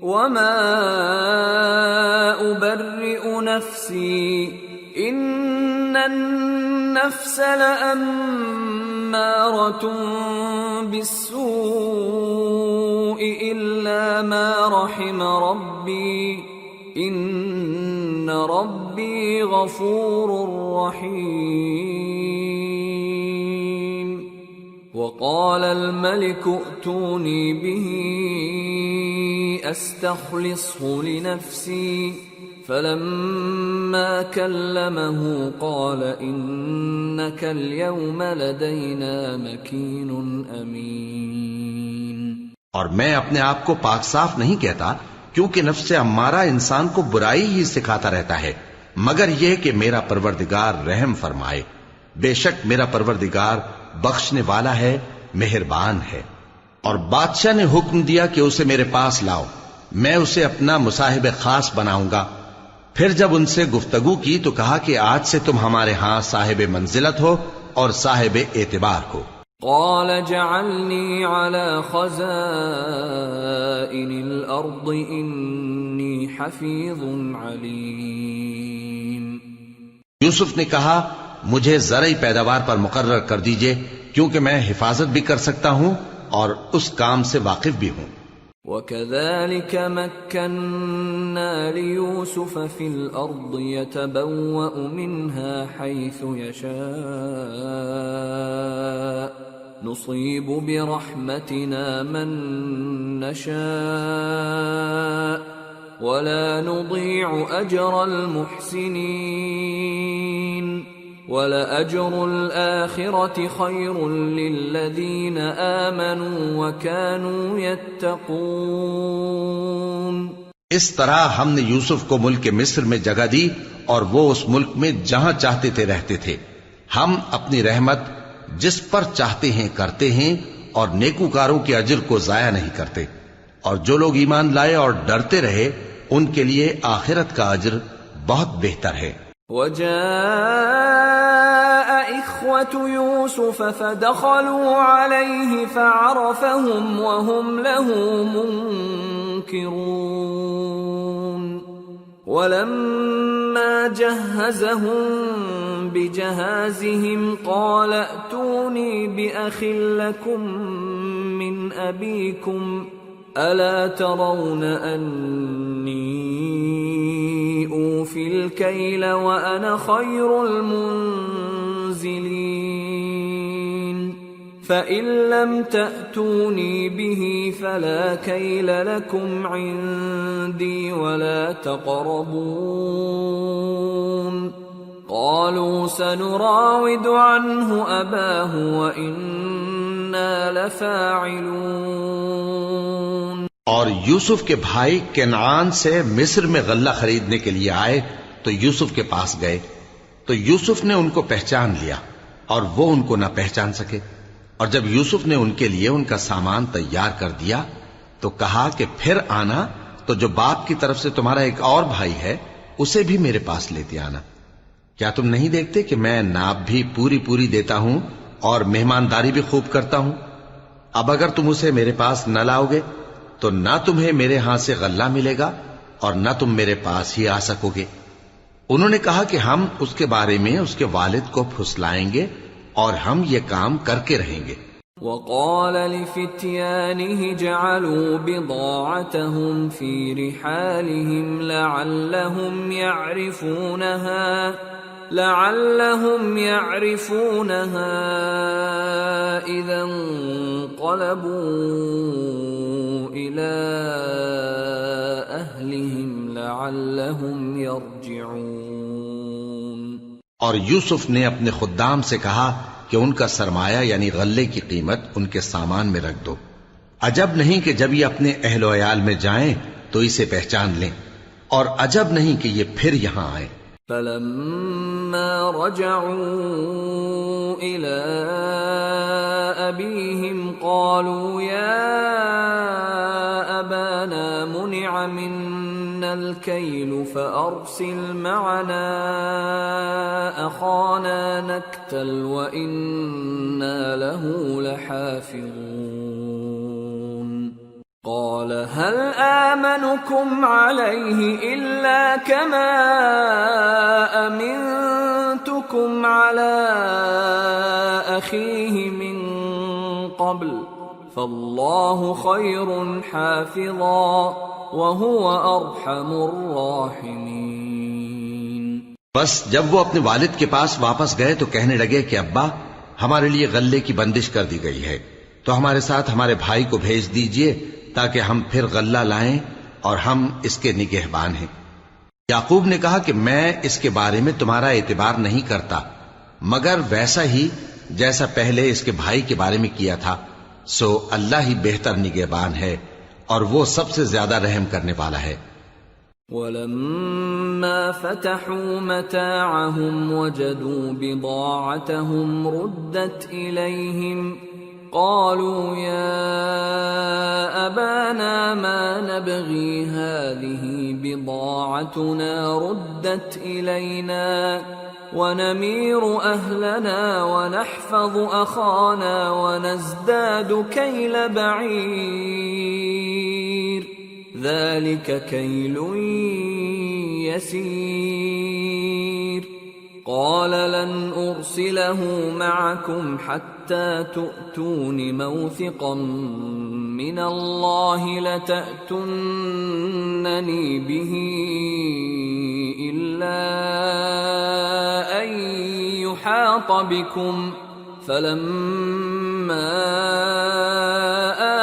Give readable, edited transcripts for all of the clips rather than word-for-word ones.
وما أبرئ نفسي إن النفس لأمارة بالسوء إلا ما رحم ربي إن ربي غفور رحيم وقال الملك ائتوني به استخلصه لنفسي فلما كلمه قال إنك اليوم لدينا مكين أمين۔ اور میں اپنے آپ کو پاک صاف نہیں کہتا، کیونکہ نفس امارہ انسان کو برائی ہی سکھاتا رہتا ہے، مگر یہ کہ میرا پروردگار رحم فرمائے۔ بے شک میرا پروردگار بخشنے والا ہے، مہربان ہے۔ اور بادشاہ نے حکم دیا کہ اسے میرے پاس لاؤ، میں اسے اپنا مصاحب خاص بناؤں گا۔ پھر جب ان سے گفتگو کی تو کہا کہ آج سے تم ہمارے ہاں صاحب منزلت ہو اور صاحب اعتبار ہو۔ قال جعلني على خزائن الأرض إني حفيظ عليم۔ یوسف نے کہا مجھے زرعی پیداوار پر مقرر کر دیجئے، کیونکہ میں حفاظت بھی کر سکتا ہوں اور اس کام سے واقف بھی ہوں۔ وَكَذَلِكَ مَكَّنَّا لِيُوسُفَ فِي الْأَرْضِ يَتَبَوَّأُ مِنْهَا حَيْثُ يَشَاءُ نُصِيبُ بِرَحْمَتِنَا مَن نَّشَاءُ وَلَا نُضِيعُ أَجْرَ الْمُحْسِنِينَ وَلَأَجْرُ الْآخِرَةِ خَيْرٌ لِّلَّذِينَ آمَنُوا وَكَانُوا يَتَّقُونَ۔ اس طرح ہم نے یوسف کو ملک مصر میں جگہ دی اور وہ اس ملک میں جہاں چاہتے تھے رہتے تھے۔ ہم اپنی رحمت جس پر چاہتے ہیں کرتے ہیں اور نیکوکاروں کے اجر کو ضائع نہیں کرتے، اور جو لوگ ایمان لائے اور ڈرتے رہے ان کے لیے آخرت کا اجر بہت بہتر ہے۔ وجاء إخوة يوسف فدخلوا عليه فعرفهم وهم له منكرون ولما جهزهم بجهازهم قال ائتوني بأخ لكم من أبيكم ألا ترون أني أوفي الكيل وأنا خير المنزلين فإن لم تأتوني به فلا كيل لكم عندي ولا تقربون قالوا سنراود عنه أباه وإنا لفاعلون۔ اور یوسف کے بھائی کنعان سے مصر میں غلہ خریدنے کے لیے آئے تو یوسف کے پاس گئے تو یوسف نے ان کو پہچان لیا اور وہ ان کو نہ پہچان سکے، اور جب یوسف نے ان کے لیے ان کا سامان تیار کر دیا تو کہا کہ پھر آنا تو جو باپ کی طرف سے تمہارا ایک اور بھائی ہے اسے بھی میرے پاس لیتے آنا۔ کیا تم نہیں دیکھتے کہ میں ناب بھی پوری پوری دیتا ہوں اور مہمانداری بھی خوب کرتا ہوں؟ اب اگر تم اسے میرے پاس نہ لاؤ گے تو نہ تمہیں میرے ہاں سے غلہ ملے گا اور نہ تم میرے پاس ہی آ سکو گے۔ انہوں نے کہا کہ ہم اس کے بارے میں اس کے والد کو پھسلائیں گے اور ہم یہ کام کر کے رہیں گے۔ وقال لفتيانه جعلوا بضاعتهم في رحالهم لعلهم يعرفونها إذا انقلبوا إلى أهلهم لعلهم يرجعون۔ اور یوسف نے اپنے خدام سے کہا کہ ان کا سرمایہ یعنی غلے کی قیمت ان کے سامان میں رکھ دو، عجب نہیں کہ جب یہ اپنے اہل و عیال میں جائیں تو اسے پہچان لیں، اور عجب نہیں کہ یہ پھر یہاں آئیں۔ فلما رجعوا إلى أبيهم قالوا يا أبانا منع منا الكيل فأرسل معنا أخانا نكتل وإنا له لحافظون۔ قال هل آمنكم عليه إلا كما أمنتكم على أخيه من قبل فالله خير حافظا وهو أرحم الراحمين۔ بس جب وہ اپنے والد کے پاس واپس گئے تو کہنے لگے کہ ابا، ہمارے لیے غلے کی بندش کر دی گئی ہے، تو ہمارے ساتھ ہمارے بھائی کو بھیج دیجئے تاکہ ہم پھر غلہ لائیں اور ہم اس کے نگہبان ہیں۔ یعقوب نے کہا کہ میں اس کے بارے میں تمہارا اعتبار نہیں کرتا مگر ویسا ہی جیسا پہلے اس کے بھائی کے بارے میں کیا تھا، سو اللہ ہی بہتر نگہبان ہے اور وہ سب سے زیادہ رحم کرنے والا ہے۔ وَلَمَّا فَتَحُوا مَتَاعَهُمْ وَجَدُوا بِضَاعَتَهُمْ رُدَّتْ إِلَيْهِمْ قالوا يا أبانا ما نبغي هذه بضاعتنا ردت إلينا ونمير أهلنا ونحفظ أخانا ونزداد كيل بعير ذلك كيل يسير قال لن أرسله معكم حتى تؤتون موثقا من الله لتأتونني به إلا أن يحاط بكم فلما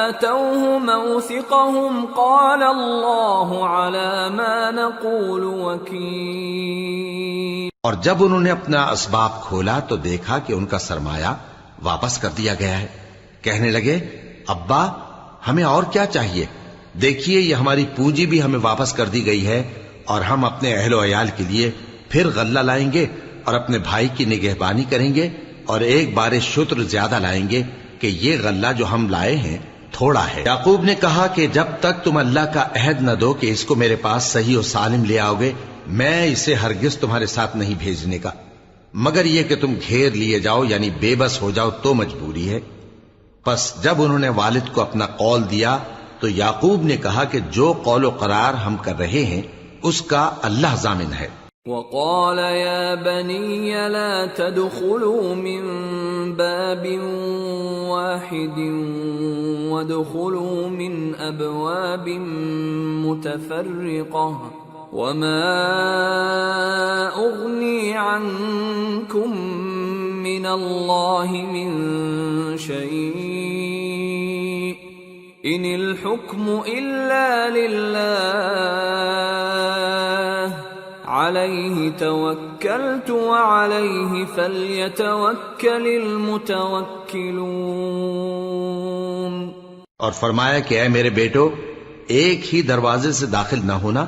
آتوه موثقهم قال الله على ما نقول وكيل۔ اور جب انہوں نے اپنا اسباب کھولا تو دیکھا کہ ان کا سرمایہ واپس کر دیا گیا ہے۔ کہنے لگے ابا ہمیں اور کیا چاہیے، دیکھیے یہ ہماری پونجی بھی ہمیں واپس کر دی گئی ہے اور ہم اپنے اہل و عیال کے لیے پھر غلہ لائیں گے اور اپنے بھائی کی نگہبانی کریں گے اور ایک بار شتر زیادہ لائیں گے کہ یہ غلہ جو ہم لائے ہیں تھوڑا ہے۔ یعقوب نے کہا کہ جب تک تم اللہ کا عہد نہ دو کہ اس کو میرے پاس صحیح و سالم لے آؤ گے میں اسے ہرگز تمہارے ساتھ نہیں بھیجنے کا، مگر یہ کہ تم گھیر لیے جاؤ یعنی بے بس ہو جاؤ تو مجبوری ہے۔ پس جب انہوں نے والد کو اپنا قول دیا تو یعقوب نے کہا کہ جو قول و قرار ہم کر رہے ہیں اس کا اللہ ضامن ہے۔ وقال يا بني لا تدخلوا من باب واحد وادخلوا من أبواب متفرقة وما أغني عنكم من الله من شيء إن الحكم إلا لله عليه توكلت وعليه فليتوكل المتوكلون۔ اور فرمایا کہ اے میرے بیٹو ایک ہی دروازے سے داخل نہ ہونا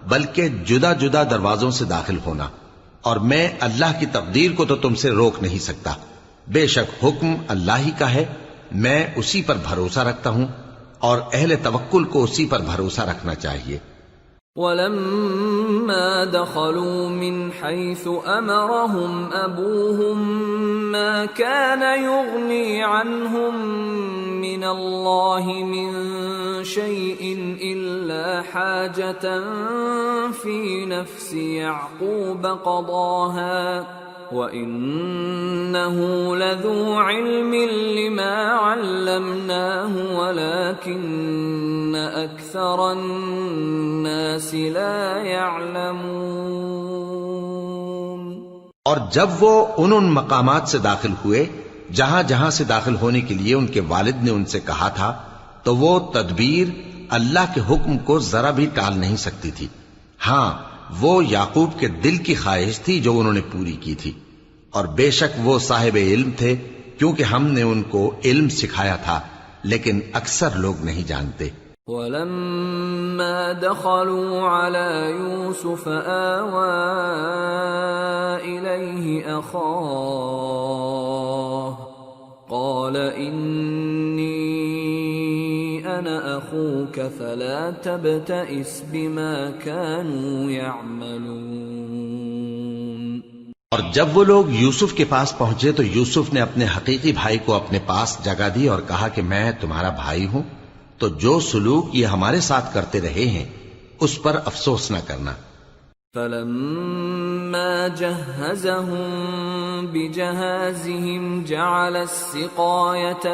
بلکہ جدا جدا دروازوں سے داخل ہونا، اور میں اللہ کی تقدیر کو تو تم سے روک نہیں سکتا، بے شک حکم اللہ ہی کا ہے، میں اسی پر بھروسہ رکھتا ہوں اور اہل توکل کو اسی پر بھروسہ رکھنا چاہیے۔ وَلَمَّا دَخَلُوا مِنْ حَيْثُ أَمَرَهُمْ أَبُوهُمْ مَا كَانَ يُغْنِي عَنْهُمْ مِنَ اللَّهِ مِنْ شَيْءٍ إِلَّا حَاجَةً فِي نَفْسِ يَعْقُوبَ قَضَاهَا وَإِنَّهُ لَذُو عِلْمٍ لِمَا عَلَّمْنَاهُ وَلَكِنَّ أَكْثَرَ النَّاسِ لَا يَعْلَمُونَ۔ اور جب وہ ان مقامات سے داخل ہوئے جہاں جہاں سے داخل ہونے کے لیے ان کے والد نے ان سے کہا تھا تو وہ تدبیر اللہ کے حکم کو ذرا بھی ٹال نہیں سکتی تھی، ہاں وہ یعقوب کے دل کی خواہش تھی جو انہوں نے پوری کی تھی، اور بے شک وہ صاحب علم تھے کیونکہ ہم نے ان کو علم سکھایا تھا، لیکن اکثر لوگ نہیں جانتے۔ وَلَمَّا دَخَلُوا عَلَى يُوسُفَ آوَى إِلَيْهِ أَخَاهُ قَالَ إِنِّي أَنَا أَخُوكَ فَلَا تَبْتَئِسْ بِمَا كَانُوا يَعْمَلُونَ۔ اور جب وہ لوگ یوسف کے پاس پہنچے تو یوسف نے اپنے حقیقی بھائی کو اپنے پاس جگہ دی اور کہا کہ میں تمہارا بھائی ہوں، تو جو سلوک یہ ہمارے ساتھ کرتے رہے ہیں اس پر افسوس نہ کرنا۔ فلما جهزهم بجهازهم جعل السقاية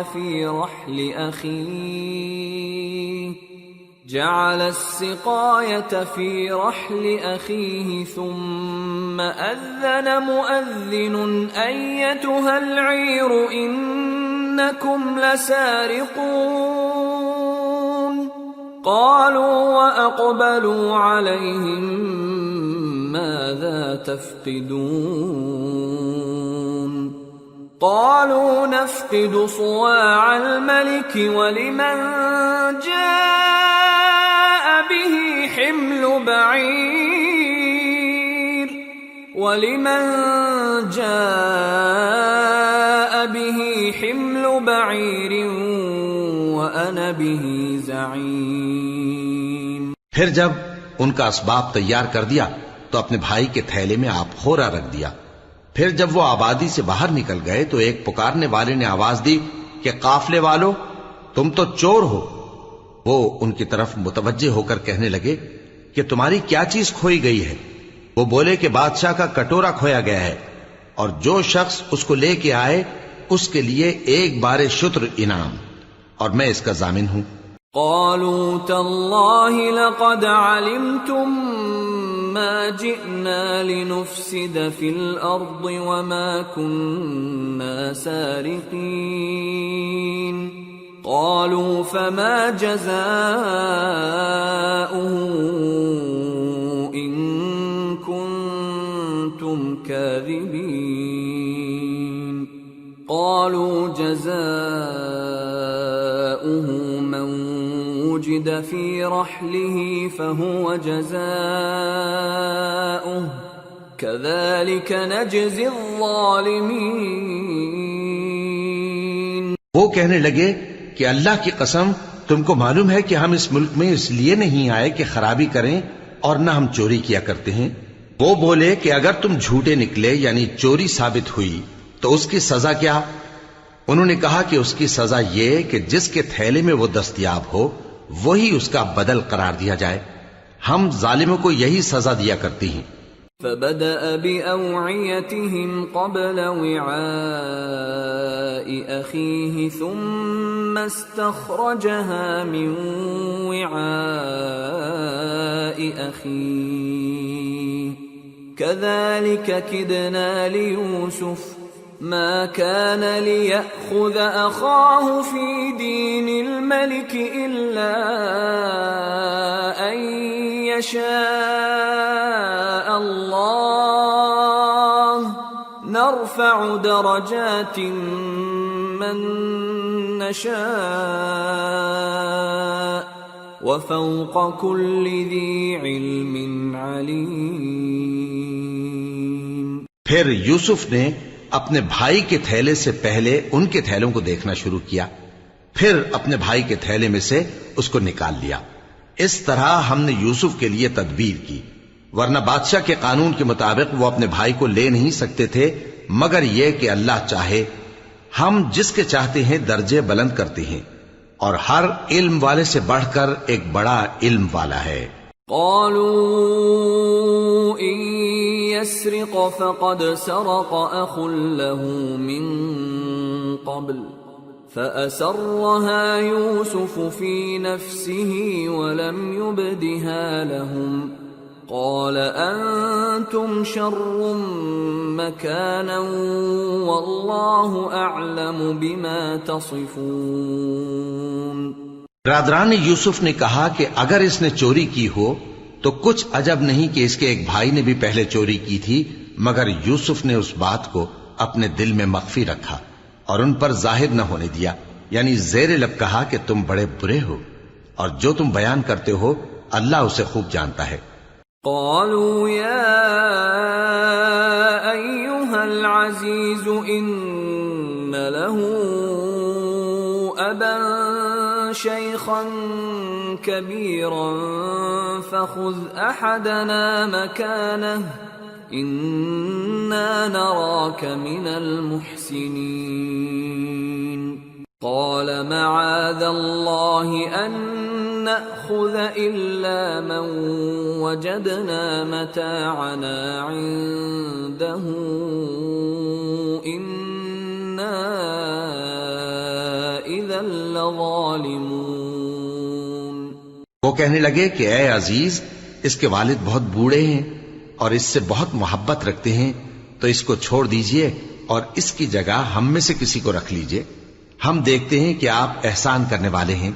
في رحل أخيه ثم أذن مؤذن أيتها العير إنكم لسارقون قالوا وأقبلوا عليهم ماذا تفقدون قالوا نفقد صواع الملك ولمن جاء به حمل بعير وأنا به زعيم۔ پھر جب ان کا اسباب تیار کر دیا تو اپنے بھائی کے تھیلے میں آپ خورا رکھ دیا۔ پھر جب وہ آبادی سے باہر نکل گئے تو ایک پکارنے والے نے آواز دی کہ قافلے والو تم تو چور ہو۔ وہ ان کی طرف متوجہ ہو کر کہنے لگے کہ تمہاری کیا چیز کھوئی گئی ہے؟ وہ بولے کہ بادشاہ کا کٹورا کھویا گیا ہے، اور جو شخص اس کو لے کے آئے اس کے لیے ایک بار شتر انعام، اور میں اس کا ضامن ہوں۔ قالوا تالله لقد علمتم ما جئنا لنفسد في الأرض وما كنا سارقين قالوا فما جزاؤه إن كنتم كاذبين قالوا جزاؤه من وجد في رحله فهو جزاؤه كذلك نجزي الظالمين۔ وہ کہنے لگے کہ اللہ کی قسم تم کو معلوم ہے کہ ہم اس ملک میں اس لیے نہیں آئے کہ خرابی کریں اور نہ ہم چوری کیا کرتے ہیں۔ وہ بولے کہ اگر تم جھوٹے نکلے یعنی چوری ثابت ہوئی تو اس کی سزا کیا؟ انہوں نے کہا کہ اس کی سزا یہ کہ جس کے تھیلے میں وہ دستیاب ہو وہی اس کا بدل قرار دیا جائے، ہم ظالموں کو یہی سزا دیا کرتی ہیں۔ فبدأ بأوعيتهم قبل وعاء أخيه ثم استخرجها من وعاء أخيه كذلك كدنا ليوسف ما كان ليأخذ أخاه في دين الملك إلا أن يشاء الله نرفع درجات من نشاء وفوق كل ذي علم عليم۔ پھر یوسف نے اپنے بھائی کے تھیلے سے پہلے ان کے تھیلوں کو دیکھنا شروع کیا، پھر اپنے بھائی کے تھیلے میں سے اس کو نکال لیا۔ اس طرح ہم نے یوسف کے لیے تدبیر کی، ورنہ بادشاہ کے قانون کے مطابق وہ اپنے بھائی کو لے نہیں سکتے تھے مگر یہ کہ اللہ چاہے۔ ہم جس کے چاہتے ہیں درجے بلند کرتے ہیں، اور ہر علم والے سے بڑھ کر ایک بڑا علم والا ہے۔ قالوا إن يسرق فقد سرق أخ له من قبل فأسرها يوسف في نفسه ولم يبدها لهم قال أنتم شر مكانا والله أعلم بما تصفون۔ برادران یوسف نے کہا کہ اگر اس نے چوری کی ہو تو کچھ عجب نہیں کہ اس کے ایک بھائی نے بھی پہلے چوری کی تھی، مگر یوسف نے اس بات کو اپنے دل میں مخفی رکھا اور ان پر ظاہر نہ ہونے دیا، یعنی زیر لب کہا کہ تم بڑے برے ہو اور جو تم بیان کرتے ہو اللہ اسے خوب جانتا ہے۔ قالوا يا أيها العزيز إن له أبا شيخا كبيرا فخذ أحدنا مكانه إنا نراك من المحسنين۔ قال معاذ الله أن نأخذ إلا من وجدنا متاعنا عنده إنا إذا لظالمون. وہ کہنے لگے کہ اے عزیز، اس کے والد بہت بوڑھے ہیں اور اس سے بہت محبت رکھتے ہیں، تو اس کو چھوڑ دیجئے اور اس کی جگہ ہم میں سے کسی کو رکھ لیجئے، ہم دیکھتے ہیں کہ آپ احسان کرنے والے ہیں.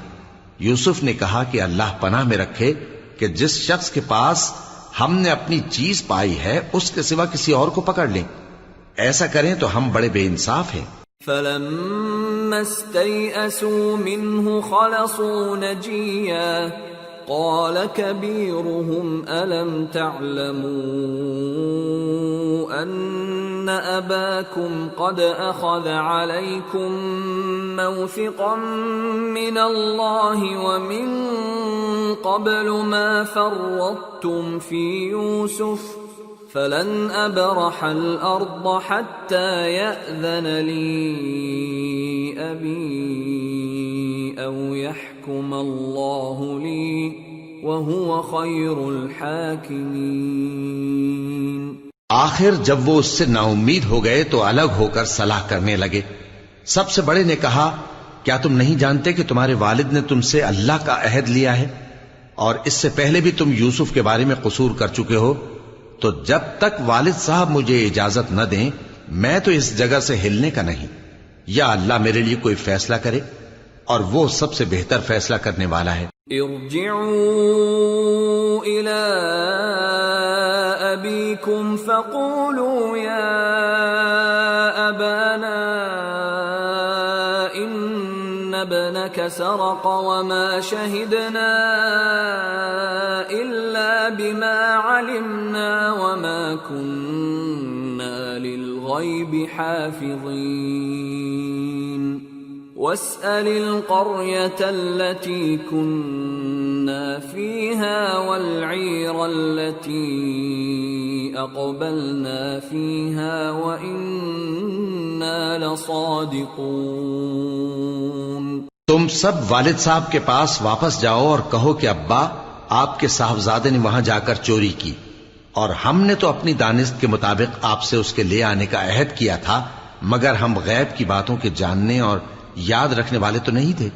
یوسف نے کہا کہ اللہ پناہ میں رکھے کہ جس شخص کے پاس ہم نے اپنی چیز پائی ہے اس کے سوا کسی اور کو پکڑ لیں. ایسا کریں تو ہم بڑے بے انصاف ہیں. فَلَمَّا اسْتَيْأَسُوا مِنْهُ خَلَصُوا نَجِيًّا قَالَ كَبِيرُهُمْ أَلَمْ تَعْلَمُوا أَنَّ أَبَاكُمْ قَدْ أَخَذَ عَلَيْكُمْ مَوْثِقًا مِّنَ اللَّهِ وَمِن قَبْلُ مَا فَرَّطتُمْ فِي يُوسُفَ فَلَنْ أَبْرَحَ الْأَرْضَ حَتَّى يَأْذَنَ لِي أَبِي أَوْ يَحْكُمَ اللَّهُ لِي وَهُوَ خَيْرُ الْحَاكِمِينَ. آخر جب وہ اس سے نا امید ہو گئے تو الگ ہو کر صلاح کرنے لگے. سب سے بڑے نے کہا، کیا تم نہیں جانتے کہ تمہارے والد نے تم سے اللہ کا عہد لیا ہے اور اس سے پہلے بھی تم یوسف کے بارے میں قصور کر چکے ہو؟ تو جب تک والد صاحب مجھے اجازت نہ دیں میں تو اس جگہ سے ہلنے کا نہیں، یا اللہ میرے لیے کوئی فیصلہ کرے اور وہ سب سے بہتر فیصلہ کرنے والا ہے. ارجعوا إلى أبيكم فقولوا يا أبانا إن ابنك سرق وما شهدنا إلا بما علمنا وما كنا للغيب حافظين واسأل القرية التي كنا فيها والعير التي أقبلنا فيها وإنا لصادقون. تم سب والد صاحب کے پاس واپس جاؤ اور کہو کہ ابا، آپ کے صاحبزادے نے وہاں جا کر چوری کی اور ہم نے تو اپنی دانست کے مطابق آپ سے اس کے لے آنے کا عہد کیا تھا، مگر ہم غیب کی باتوں کے جاننے اور یاد رکھنے والے تو نہیں تھے.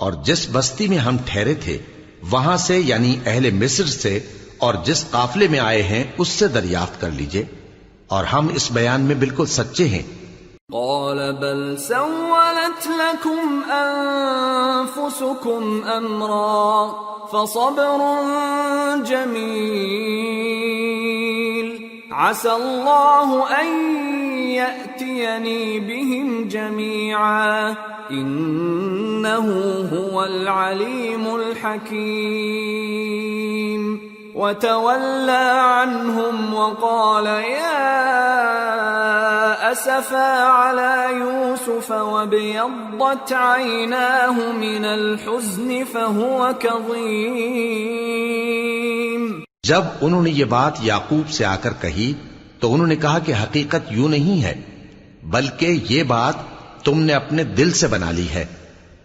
اور جس بستی میں ہم ٹھہرے تھے وہاں سے یعنی اہل مصر سے اور جس قافلے میں آئے ہیں اس سے دریافت کر لیجئے، اور ہم اس بیان میں بالکل سچے ہیں. قال بل سولت لكم أنفسكم أمرا فصبر جميل عسى الله أن يأتيني بهم جميعا إنه هو العليم الحكيم. وتولى عنهم وقال يا أسفا على يوسف وابيضت عيناه من الحزن فهو كظيم. جب انہوں نے یہ بات یعقوب سے آ کر کہی تو انہوں نے کہا کہ حقیقت یوں نہیں ہے، بلکہ یہ بات تم نے اپنے دل سے بنا لی ہے،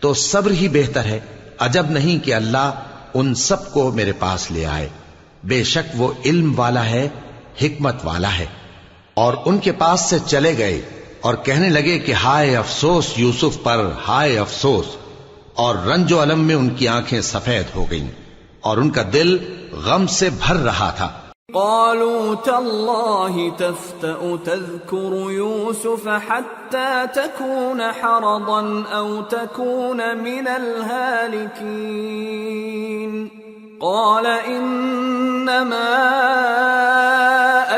تو صبر ہی بہتر ہے. عجب نہیں کہ اللہ ان سب کو میرے پاس لے آئے، بے شک وہ علم والا ہے، حکمت والا ہے. اور ان کے پاس سے چلے گئے اور کہنے لگے کہ ہائے افسوس یوسف پر، ہائے افسوس. اور رنج و الم میں ان کی آنکھیں سفید ہو گئیں اور ان کا دل غم سے بھر رہا تھا. قالوا تالله تفتأ تذكر يوسف حتى تكون حرضا أو تكون من الهالكين. قال إنما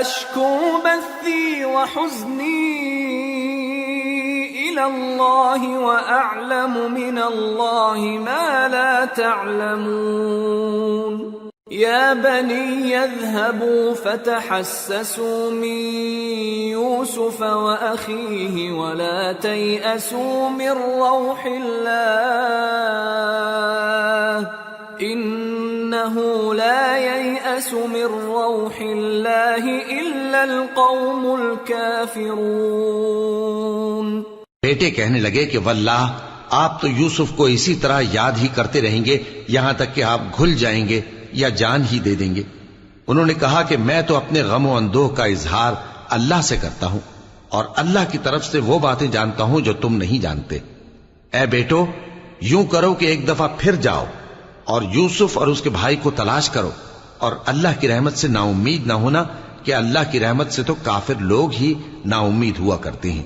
أشكو بثي وحزني إلى الله وأعلم من الله ما لا تعلمون. يا بني اذهبوا فتحسسوا من يوسف وأخيه ولا تيأسوا من روح الله إنه لا ييأس من روح الله إلا القوم الكافرون. بیٹے کہنے لگے کہ واللہ آپ تو یوسف کو اسی طرح یاد ہی کرتے رہیں گے یہاں تک کہ آپ گھل جائیں گے یا جان ہی دے دیں گے۔ انہوں نے کہا کہ میں تو اپنے غم و اندوہ کا اظہار اللہ سے کرتا ہوں اور اللہ کی طرف سے وہ باتیں جانتا ہوں جو تم نہیں جانتے۔ اے بیٹو، یوں کرو کہ ایک دفعہ پھر جاؤ اور یوسف اور اس کے بھائی کو تلاش کرو، اور اللہ کی رحمت سے نا امید نہ ہونا کہ اللہ کی رحمت سے تو کافر لوگ ہی نا امید ہوا کرتے ہیں۔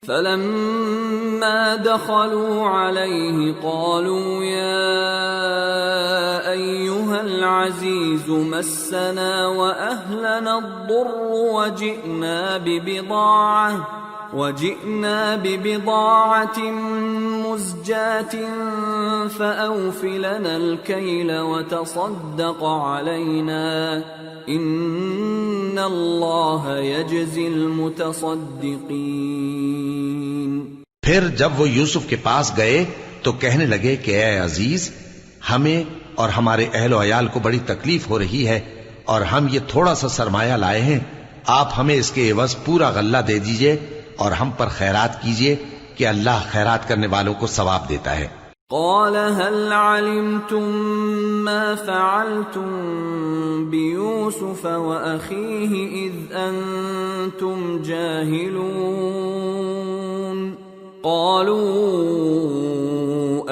فلما دخلوا عليه قالوا يا أيها العزيز مسنا وأهلنا الضر وجئنا ببضاعة مزجاة فأوف لنا الكيل وتصدق علينا إن الله يجزي المتصدقين۔ پھر جب وہ یوسف کے پاس گئے تو کہنے لگے کہ اے عزیز، ہمیں اور ہمارے اہل و عیال کو بڑی تکلیف ہو رہی ہے اور ہم یہ تھوڑا سا سرمایہ لائے ہیں، آپ ہمیں اس کے عوض پورا غلہ دے دیجئے اور ہم پر خیرات کیجئے کہ اللہ خیرات کرنے والوں کو ثواب دیتا ہے۔ قال هل علمتم ما فعلتم بيوسف وأخيه إذ أنتم جاهلون؟ قالوا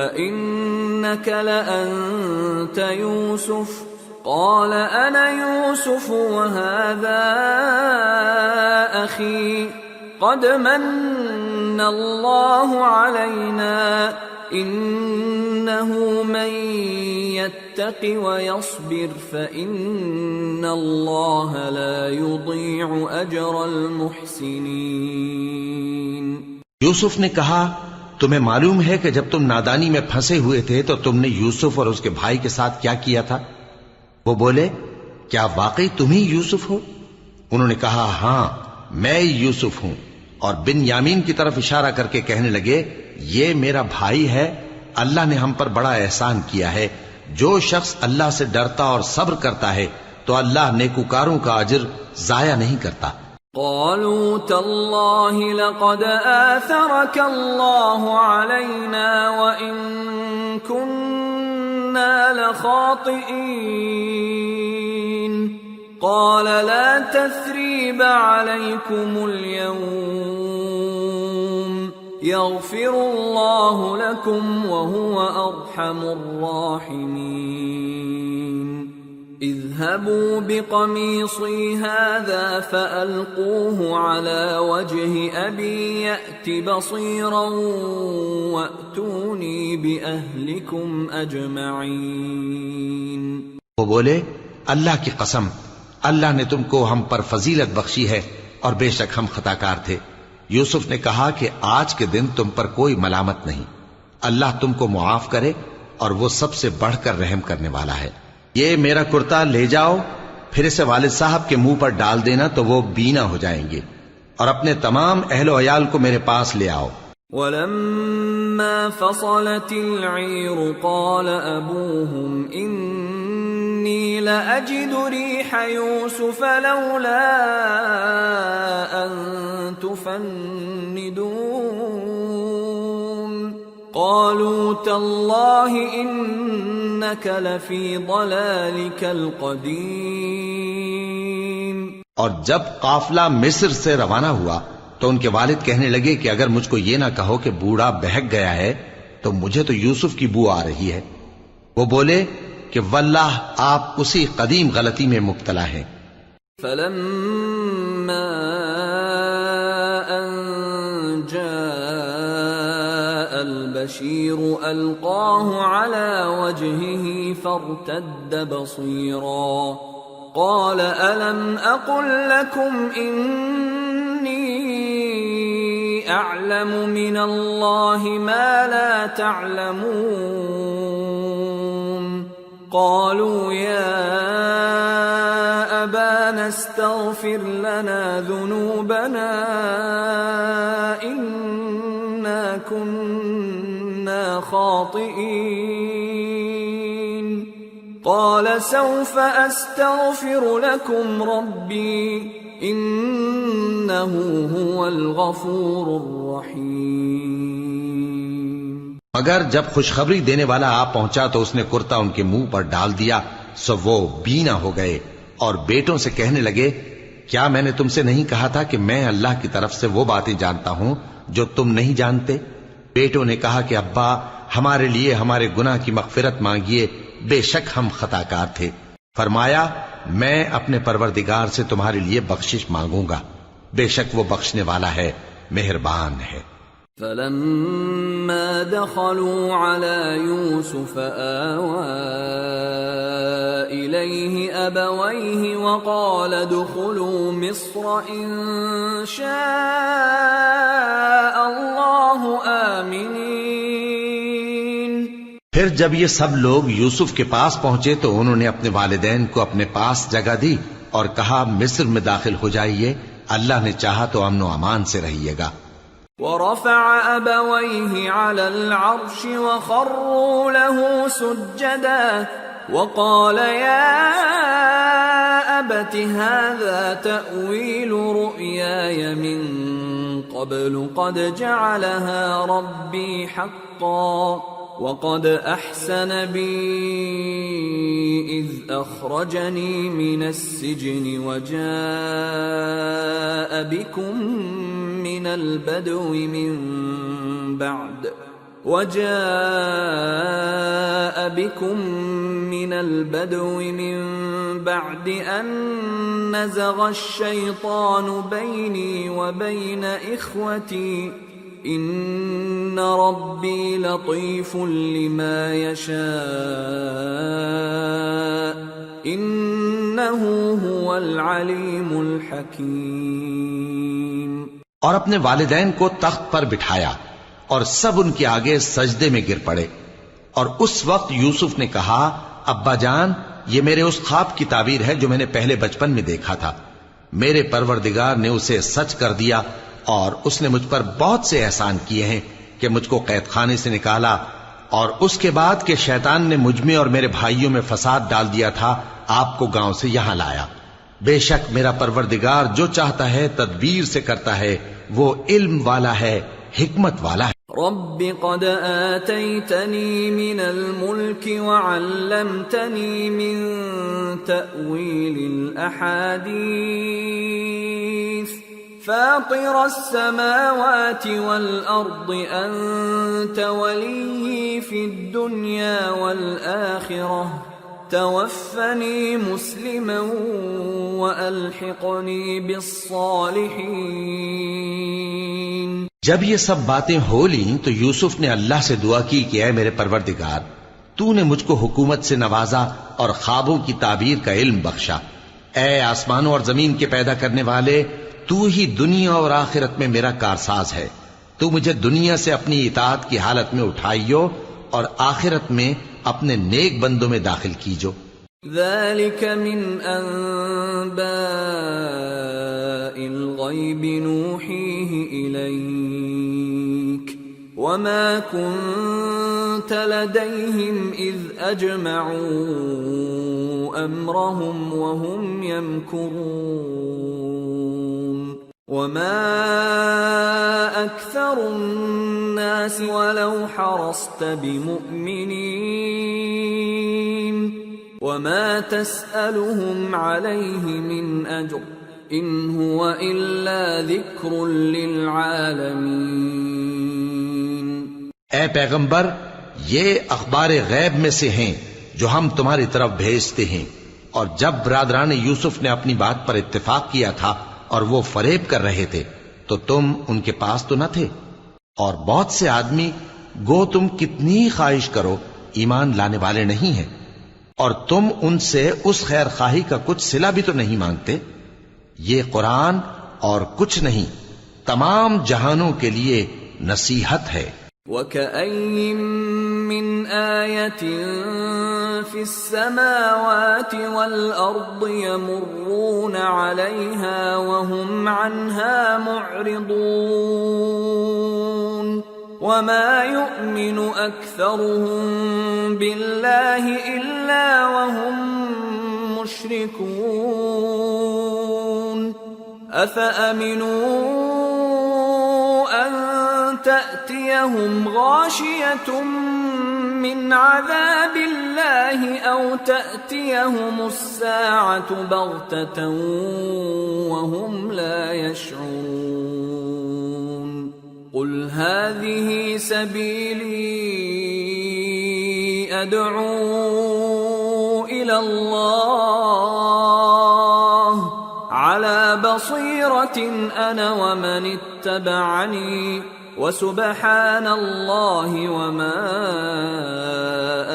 أئنك لأنت يوسف؟ قال أنا يوسف وهذا أخي قد من الله علينا إنه من يتق ويصبر فإن الله لا يضيع أجر المحسنين۔ یوسف نے کہا تمہیں معلوم ہے کہ جب تم نادانی میں پھنسے ہوئے تھے تو تم نے یوسف اور اس کے بھائی کے ساتھ کیا کیا تھا؟ وہ بولے کیا واقعی تم ہی یوسف ہو؟ انہوں نے کہا ہاں میں یوسف ہوں، اور بن یامین کی طرف اشارہ کر کے کہنے لگے یہ میرا بھائی ہے، اللہ نے ہم پر بڑا احسان کیا ہے، جو شخص اللہ سے ڈرتا اور صبر کرتا ہے تو اللہ نیکوکاروں کا اجر ضائع نہیں کرتا۔ قالوا تالله لقد آثرك الله علينا وإن كنا لخاطئين قال لا تثريب عليكم اليوم يغفر الله لكم وهو أرحم الراحمين اذهبوا بقميصي هذا فألقوه على وجه أبي يأت بصيرا وأتوني بأهلكم أجمعين۔ وہ بولے اللہ کی قسم، اللہ نے تم کو ہم پر فضیلت بخشی ہے اور بے شک ہم خطا کار تھے۔ یوسف نے کہا کہ آج کے دن تم پر کوئی ملامت نہیں، اللہ تم کو معاف کرے اور وہ سب سے بڑھ کر رحم کرنے والا ہے۔ یہ میرا کرتا لے جاؤ، پھر اسے والد صاحب کے منہ پر ڈال دینا تو وہ بینا ہو جائیں گے، اور اپنے تمام اہل و عیال کو میرے پاس لے آؤ۔ وَلَمَّا فَصَلَتِ الْعِيرُ قَالَ أَبُوهُمْ إِنِّي لَأَجِدُ رِيحَ يُوسُفَ لَوْلَا أَن تُفَنِّدُونَ قَالُوا تَاللَّهِ إِنَّكَ لَفِي ضَلَالِكَ الْقَدِيمِ۔ اور جب قافلہ مصر سے روانہ ہوا تو ان کے والد کہنے لگے کہ اگر مجھ کو یہ نہ کہو کہ بوڑھا بہک گیا ہے تو مجھے تو یوسف کی بو آ رہی ہے۔ وہ بولے کہ واللہ آپ اسی قدیم غلطی میں مبتلا ہیں۔ فَلَمَّا أَن جَاءَ الْبَشِيرُ أَلْقَاهُ عَلَى وَجْهِهِ فَارْتَدَّ بَصِيرًا قَالَ أَلَمْ أَقُلْ لَكُمْ إِنِّي أَعْلَمُ مِنَ اللَّهِ مَا لَا تَعْلَمُونَ قَالُوا يَا أَبَانَا اسْتَغْفِرْ لَنَا ذُنُوبَنَا إِنَّا كُنَّا خَاطِئِينَ قَالَ سَوْفَ أَسْتَغْفِرُ لَكُمْ رَبِّي إِنَّهُ هُوَ الْغَفُورُ الرَّحِيمُ۔ مگر جب خوشخبری دینے والا آ پہنچا تو اس نے کرتا ان کے منہ پر ڈال دیا، سو وہ بینا ہو گئے اور بیٹوں سے کہنے لگے، کیا میں نے تم سے نہیں کہا تھا کہ میں اللہ کی طرف سے وہ باتیں جانتا ہوں جو تم نہیں جانتے؟ بیٹوں نے کہا کہ ابا، ہمارے لیے ہمارے گناہ کی مغفرت مانگیے، بے شک ہم خطاکار تھے۔ فرمایا، میں اپنے پروردگار سے تمہارے لیے بخشش مانگوں گا، بے شک وہ بخشنے والا ہے، مہربان ہے۔ فلما دخلوا على يوسف آوى إليه أبويه وقال ادخلوا مصر إن شاء الله آمنين۔ پھر جب یہ سب لوگ یوسف کے پاس پہنچے تو انہوں نے اپنے والدین کو اپنے پاس جگہ دی اور کہا، مصر میں داخل ہو جائیے، اللہ نے چاہا تو امن و امان سے رہیے گا۔ ورفع أبويه على العرش وخروا له سجدا وقال يا أبت هذا تأويل رؤياي من قبل قد جعلها ربي حقا وقد أحسن بي إذ أخرجني من السجن وجاء بكم من البدو من بعد أن نزغ الشيطان بيني وبين إخوتي إن ربي لطيف لما يشاء إنه هو العليم الحكيم۔ اور اپنے والدین کو تخت پر بٹھایا اور سب ان کے آگے سجدے میں گر پڑے، اور اس وقت یوسف نے کہا، ابا جان، یہ میرے اس خواب کی تعبیر ہے جو میں نے پہلے بچپن میں دیکھا تھا۔ میرے پروردگار نے اسے سچ کر دیا اور اس نے مجھ پر بہت سے احسان کیے ہیں کہ مجھ کو قید خانے سے نکالا، اور اس کے بعد کہ شیطان نے مجھ میں اور میرے بھائیوں میں فساد ڈال دیا تھا، آپ کو گاؤں سے یہاں لایا۔ بے شک میرا پروردگار جو چاہتا ہے تدبیر سے کرتا ہے، وہ علم والا ہے، حکمت والا ہے۔ رب قد آتيتني من الملك وعلمتني من تأويل الأحاديث فاطر السماوات والأرض أنت ولي في الدنيا والآخرة توفني مسلما وألحقني بالصالحين۔ جب یہ سب باتیں ہو لیں تو یوسف نے اللہ سے دعا کی کہ اے میرے پروردگار، تو نے مجھ کو حکومت سے نوازا اور خوابوں کی تعبیر کا علم بخشا۔ اے آسمانوں اور زمین کے پیدا کرنے والے، تو ہی دنیا اور آخرت میں میرا کارساز ہے۔ تو مجھے دنیا سے اپنی اطاعت کی حالت میں اٹھائیو اور آخرت میں اپنے نیک بندوں میں داخل کیجو۔ ذلك من أنباء الغيب نوحيه إليك وما كنت لديهم إذ أجمعوا أمرهم وهم يمكرون وما أكثر الناس ولو حرصت بمؤمنين وما تسألهم عليه من أجر إن هو إلا ذكر للعالمين۔ اے پیغمبر، یہ اخبار غیب میں سے ہیں جو ہم تمہاری طرف بھیجتے ہیں، اور جب برادران یوسف نے اپنی بات پر اتفاق کیا تھا اور وہ فریب کر رہے تھے تو تم ان کے پاس تو نہ تھے، اور بہت سے آدمی گو تم کتنی خواہش کرو ایمان لانے والے نہیں ہیں، اور تم ان سے اس خیر خواہی کا کچھ صلہ بھی تو نہیں مانگتے۔ یہ قرآن اور کچھ نہیں تمام جہانوں کے لیے نصیحت ہے۔ وَكَأَيِّن مِّنْ آيَةٍ فِي السَّمَاوَاتِ وَالْأَرْضِ يَمُرُّونَ عَلَيْهَا وَهُمْ عَنْهَا مُعْرِضُونَ وَمَا يُؤْمِنُ أَكْثَرُهُم بِاللَّهِ إِلَّا وَهُم مُّشْرِكُونَ أَفَأَمِنُوا أَن تأتيهم غاشية من عذاب الله أو تأتيهم الساعة بغتة وهم لا يشعرون قل هذه سبيلي أدعو إلى الله على بصيرة أنا ومن اتبعني وسبحان الله وما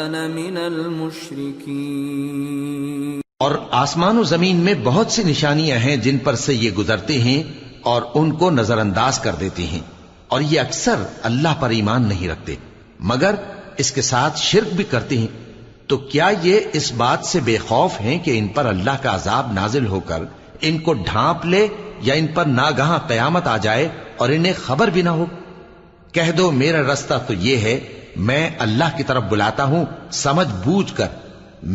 أنا من المشركين۔ اور آسمان و زمین میں بہت سی نشانیاں ہیں جن پر سے یہ گزرتے ہیں اور ان کو نظر انداز کر دیتے ہیں، اور یہ اکثر اللہ پر ایمان نہیں رکھتے مگر اس کے ساتھ شرک بھی کرتے ہیں۔ تو کیا یہ اس بات سے بے خوف ہیں کہ ان پر اللہ کا عذاب نازل ہو کر ان کو ڈھانپ لے یا ان پر ناگہاں قیامت آ جائے اور انہیں خبر بھی نہ ہو؟ کہہ دو میرا رستہ تو یہ ہے، میں اللہ کی طرف بلاتا ہوں سمجھ بوجھ کر،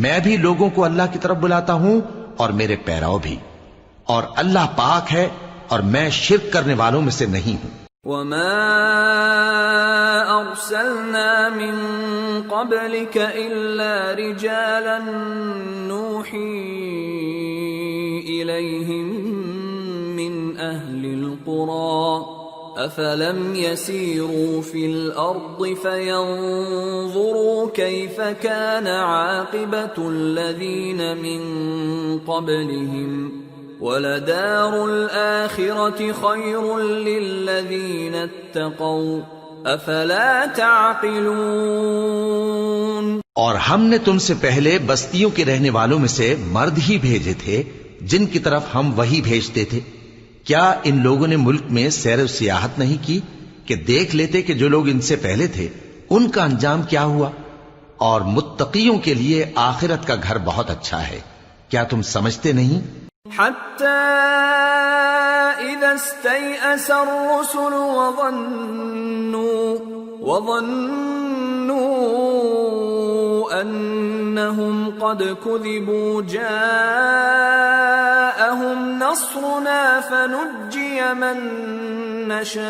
میں بھی لوگوں کو اللہ کی طرف بلاتا ہوں اور میرے پیراؤ بھی، اور اللہ پاک ہے اور میں شرک کرنے والوں میں سے نہیں ہوں۔ وما أرسلنا من قبلك إلا رجالا نوحي إليهم من أهل القرى أفلم يسيروا في الأرض فينظروا كيف كان عاقبة الذين من قبلهم وَلَدَارُ الْآخِرَةِ خَيْرٌ لِّلَّذِينَ اتَّقَوْا أَفَلَا تَعْقِلُونَ۔ اور ہم نے تم سے پہلے بستیوں کے رہنے والوں میں سے مرد ہی بھیجے تھے جن کی طرف ہم وحی بھیجتے تھے۔ کیا ان لوگوں نے ملک میں سیر و سیاحت نہیں کی کہ دیکھ لیتے کہ جو لوگ ان سے پہلے تھے ان کا انجام کیا ہوا؟ اور متقیوں کے لیے آخرت کا گھر بہت اچھا ہے، کیا تم سمجھتے نہیں؟ حتى إذا استيأس الرسل وظنوا أنهم قد كذبوا جاءهم نصرنا فنجي من نشاء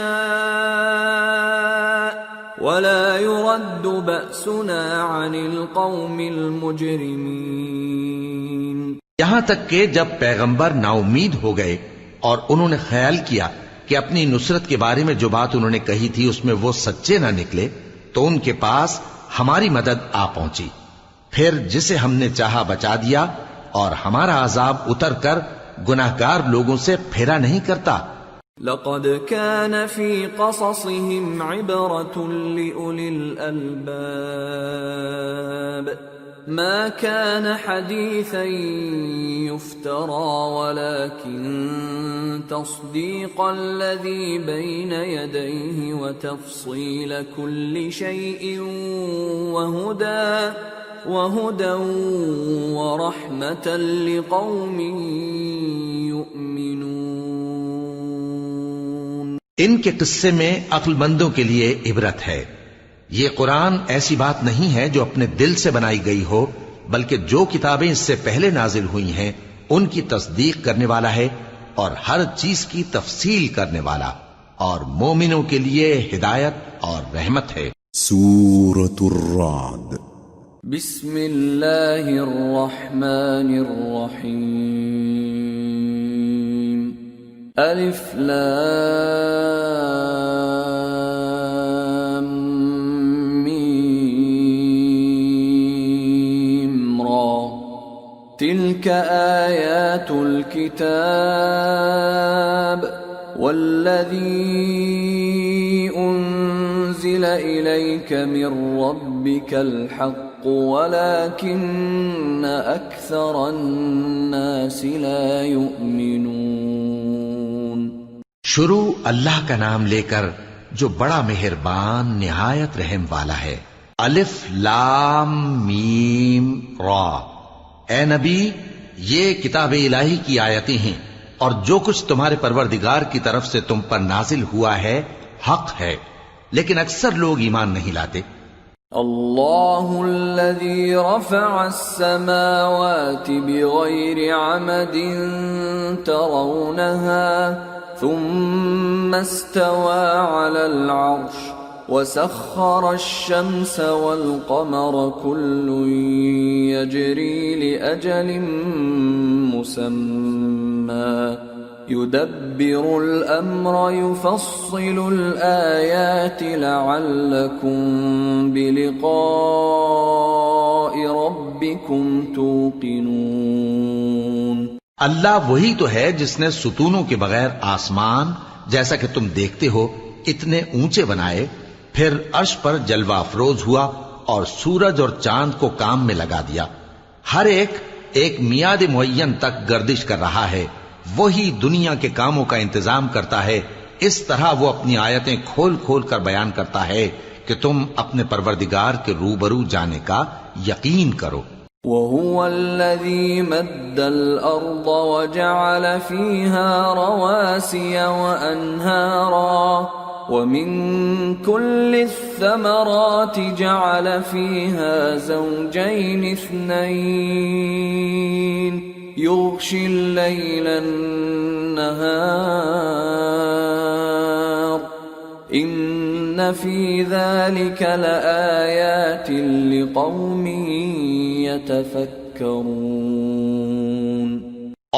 ولا يرد بأسنا عن القوم المجرمين۔ یہاں تک کہ جب پیغمبر نا امید ہو گئے اور انہوں نے خیال کیا کہ اپنی نصرت کے بارے میں جو بات انہوں نے کہی تھی اس میں وہ سچے نہ نکلے تو ان کے پاس ہماری مدد آ پہنچی، پھر جسے ہم نے چاہا بچا دیا، اور ہمارا عذاب اتر کر گناہگار لوگوں سے پھیرا نہیں کرتا۔ لقد كان في قصصهم عبرة لأولي الألباب ما كان حديثا يفترى ولكن تصديق الذي بين يديه وتفصيل كل شيء وهدى ورحمة لقوم يؤمنون۔ ان کے قصے میں عقل مندوں کے لیے عبرت ہے۔ یہ قرآن ایسی بات نہیں ہے جو اپنے دل سے بنائی گئی ہو، بلکہ جو کتابیں اس سے پہلے نازل ہوئی ہیں ان کی تصدیق کرنے والا ہے اور ہر چیز کی تفصیل کرنے والا، اور مومنوں کے لیے ہدایت اور رحمت ہے۔ سورة الرعد۔ بسم اللہ الرحمن الرحیم۔ الف لام میم را تلك آیات الكتاب والذی انزل الیک من ربک الحق ولكن اکثر الناس لا یؤمنون۔ شروع اللہ کا نام لے کر جو بڑا مہربان نہایت رحم والا ہے۔ الف لام میم را۔ اے نبی، یہ کتاب الہی کی آیتیں ہیں اور جو کچھ تمہارے پروردگار کی طرف سے تم پر نازل ہوا ہے حق ہے، لیکن اکثر لوگ ایمان نہیں لاتے۔ اللہ الذی رفع السماوات بغیر عمد ترونها ثم استوى على العرش وسخر الشمس والقمر كل يجري لأجل مسمى يدبر الأمر يفصل الآيات لعلكم بلقاء ربكم توقنون۔ اللہ وہی تو ہے جس نے ستونوں کے بغیر آسمان جیسا کہ تم دیکھتے ہو اتنے اونچے بنائے، پھر عرش پر جلوہ افروز ہوا اور سورج اور چاند کو کام میں لگا دیا، ہر ایک میعاد معین تک گردش کر رہا ہے، وہی دنیا کے کاموں کا انتظام کرتا ہے، اس طرح وہ اپنی آیتیں کھول کھول کر بیان کرتا ہے کہ تم اپنے پروردگار کے روبرو جانے کا یقین کرو۔ وَهُوَ الَّذِي مَدَّ الْأَرْضَ وَجَعَلَ فِيهَا رَوَاسِيَ وَأَنْهَارًا وَمِن كُلِّ الثَّمَرَاتِ جَعَلَ فِيهَا زَوْجَيْنِ اثْنَيْنِ يُغْشِي اللَّيْلَ النَّهَارَ إِنَّ فِي ذَلِكَ لَآيَاتٍ لِقَوْمٍ يَتَفَكَّرُونَ۔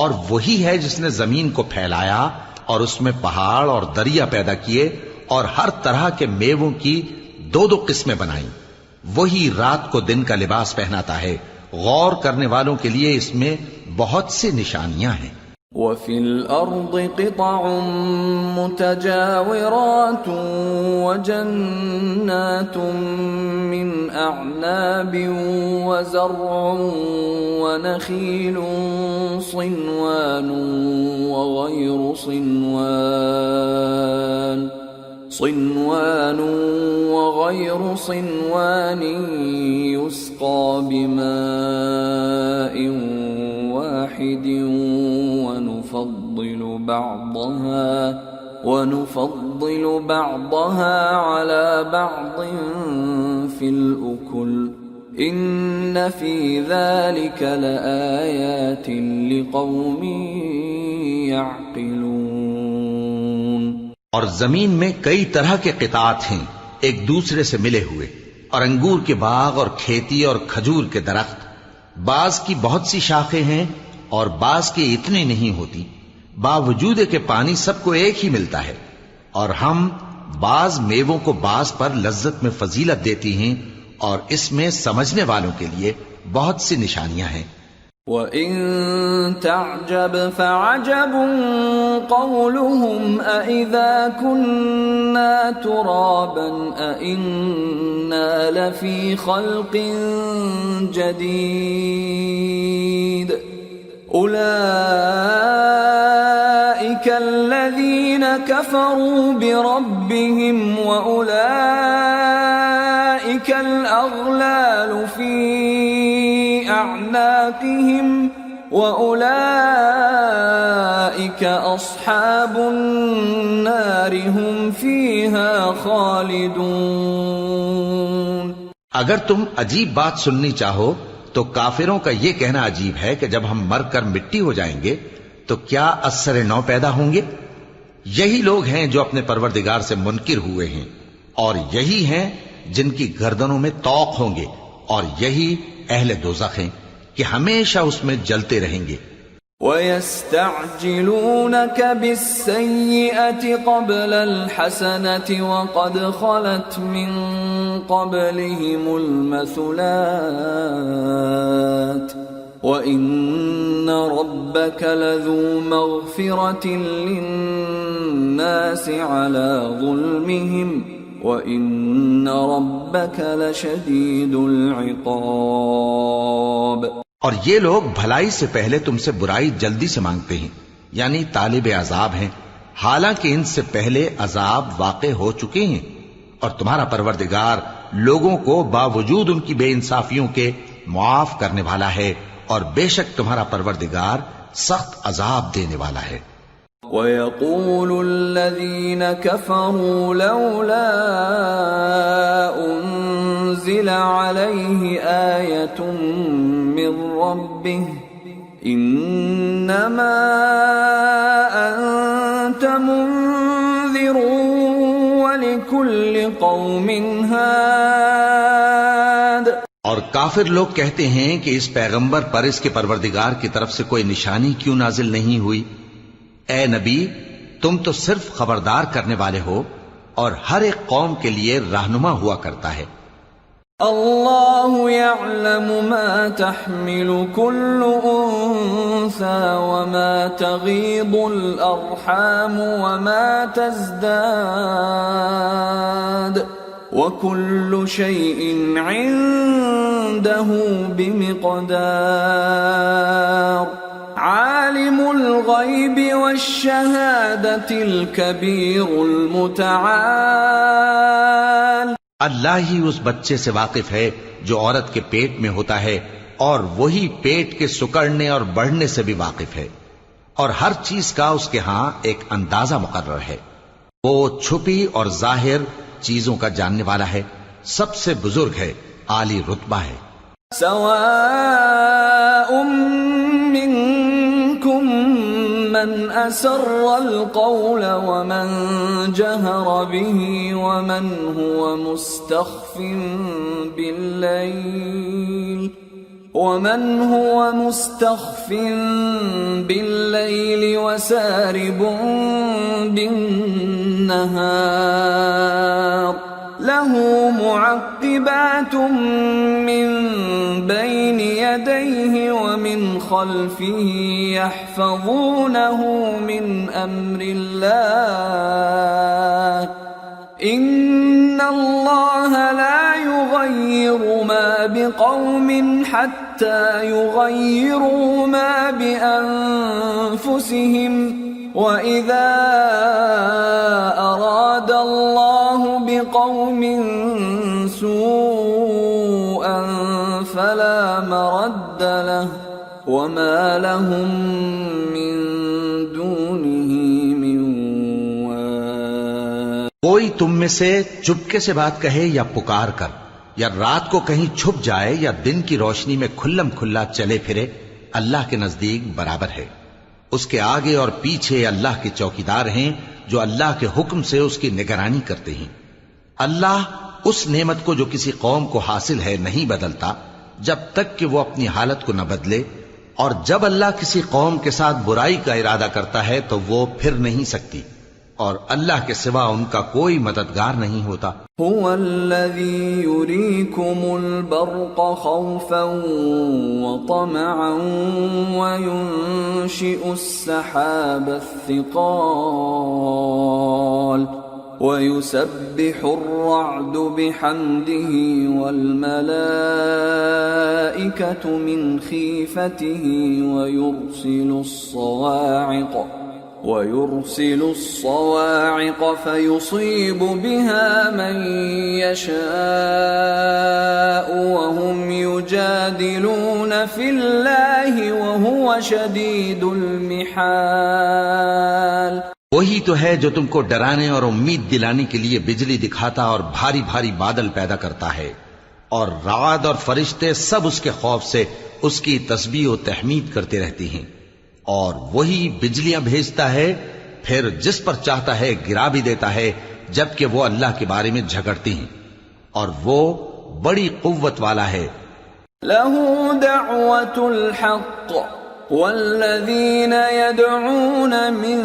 اور وہی ہے جس نے زمین کو پھیلایا اور اس میں پہاڑ اور دریا پیدا کیے اور ہر طرح کے میووں کی دو دو قسمیں بنائیں، وہی رات کو دن کا لباس پہناتا ہے، غور کرنے والوں کے لیے اس میں بہت سی نشانیاں ہیں۔ وَفِي الْأَرْضِ قِطَعٌ مُتَجَاوِرَاتٌ وَجَنَّاتٌ مِّنْ أَعْنَابٍ وَزَرْعٌ وَنَخِيلٌ صِنْوَانٌ وَغَيْرُ صِنْوَانٍ يُسْقَى بِمَاءٍ واحد ونفضل بعضها على بعض في الأكل إن في ذلك لآيات لقوم يعقلون۔ اور زمین میں کئی طرح کے قطعات ہیں ایک دوسرے سے ملے ہوئے، اور انگور کے باغ اور کھیتی اور کھجور کے درخت، بعض کی بہت سی شاخیں ہیں اور بعض کی اتنی نہیں ہوتی، باوجود کہ پانی سب کو ایک ہی ملتا ہے، اور ہم بعض میووں کو بعض پر لذت میں فضیلت دیتی ہیں، اور اس میں سمجھنے والوں کے لیے بہت سی نشانیاں ہیں۔ وَإِن تَعْجَبْ فَعَجَبٌ قَوْلُهُمْ أَإِذَا كُنَّا تُرَابًا أَإِنَّا لَفِي خَلْقٍ جَدِيدٍ أُولَئِكَ الَّذِينَ كَفَرُوا بِرَبِّهِمْ وَأُولَئِكَ الْأَغْلَالُ فِي أَعْنَاقِهِمْ وَأُولَئِكَ أَصْحَابُ النَّارِ هُمْ فِيهَا خَالِدُونَ۔ اگر تم عجیب بات سننی چاہو تو کافروں کا یہ کہنا عجیب ہے کہ جب ہم مر کر مٹی ہو جائیں گے تو کیا اثر نو پیدا ہوں گے؟ یہی لوگ ہیں جو اپنے پروردگار سے منکر ہوئے ہیں، اور یہی ہیں جن کی گردنوں میں طوق ہوں گے، اور یہی اہل دوزخ ہیں کہ ہمیشہ اس میں جلتے رہیں گے۔ وَيَسْتَعْجِلُونَكَ بِالسَّيِّئَةِ قَبْلَ الْحَسَنَةِ وَقَدْ خَلَتْ مِنْ قَبْلِهِمُ الْمَثُلَاتُ وَإِنَّ رَبَّكَ لَذُو مَغْفِرَةٍ لِلنَّاسِ عَلَى ظُلْمِهِمْ وَإِنَّ رَبَّكَ لَشَدِيدُ الْعِقَابِ۔ اور یہ لوگ بھلائی سے پہلے تم سے برائی جلدی سے مانگتے ہیں، یعنی طالب عذاب ہیں، حالانکہ ان سے پہلے عذاب واقع ہو چکے ہیں، اور تمہارا پروردگار لوگوں کو باوجود ان کی بے انصافیوں کے معاف کرنے والا ہے، اور بے شک تمہارا پروردگار سخت عذاب دینے والا ہے۔ وَيَقُولُ الَّذِينَ كَفَرُوا لَوْلَا أُنزِلَ عَلَيْهِ آيَةٌ مِّن رَّبِّهِ إِنَّمَا أَنتَ قوم هاد اور کافر لوگ کہتے ہیں کہ اس پیغمبر پر اس کے پروردگار کی طرف سے کوئی نشانی کیوں نازل نہیں ہوئی؟ اے نبی، تم تو صرف خبردار کرنے والے ہو اور ہر ایک قوم کے لیے رہنما ہوا کرتا ہے۔ اللہ يعلم ما تحمل كل انثى وما تغيض الارحام وما تزداد وكل شيء عنده بمقدار عالم الغيب والشهادة الكبير المتعال۔ اللہ ہی اس بچے سے واقف ہے جو عورت کے پیٹ میں ہوتا ہے، اور وہی پیٹ کے سکڑنے اور بڑھنے سے بھی واقف ہے، اور ہر چیز کا اس کے ہاں ایک اندازہ مقرر ہے۔ وہ چھپی اور ظاہر چیزوں کا جاننے والا ہے، سب سے بزرگ ہے، عالی رتبہ ہے۔ سواء منكم من أسر القول ومن جهر به ومن هو مستخف بالليل وسارب بالنهار له معقبات من بين يديه ومن خلفه يحفظونه من أمر الله إن الله لا يغير ما بقوم حتى يغيروا ما بأنفسهم وَإِذَا أَرَادَ اللَّهُ بِقَوْمٍ سُوءًا فَلَا مَرَدَّ لَهُ وَمَا لَهُم مِّن دُونِهِ مِن وَالٍ۔ کوئی تم میں سے چپکے سے بات کہے یا پکار کر، یا رات کو کہیں چھپ جائے یا دن کی روشنی میں کھلم کھلا چلے پھرے، اللہ کے نزدیک برابر ہے۔ اس کے آگے اور پیچھے اللہ کے چوکیدار ہیں جو اللہ کے حکم سے اس کی نگرانی کرتے ہیں۔ اللہ اس نعمت کو جو کسی قوم کو حاصل ہے نہیں بدلتا جب تک کہ وہ اپنی حالت کو نہ بدلے، اور جب اللہ کسی قوم کے ساتھ برائی کا ارادہ کرتا ہے تو وہ پھر نہیں سکتی، اور اللہ کے سوا ان کا کوئی مددگار نہیں ہوتا۔ هو الذي يريكم البرق خوفا وطمعا وينشئ السحاب الثقال ويسبح الرعد بحمده والملائكة من خيفته ويرسل الصواعق فيصيب بها من يشاء وهم يجادلون في الله وهو شديد المحال۔ وہی تو ہے جو تم کو ڈرانے اور امید دلانے کے لیے بجلی دکھاتا اور بھاری بھاری بادل پیدا کرتا ہے، اور رعد اور فرشتے سب اس کے خوف سے اس کی تسبیح و تحمید کرتے رہتے ہیں، اور وہی بجلیاں بھیجتا ہے، پھر جس پر چاہتا ہے گرا بھی دیتا ہے، جبکہ وہ اللہ کے بارے میں جھگڑتے ہیں، اور وہ بڑی قوت والا ہے۔ لَهُ دَعْوَةُ الْحَقِّ وَالَّذِينَ يَدْعُونَ مِن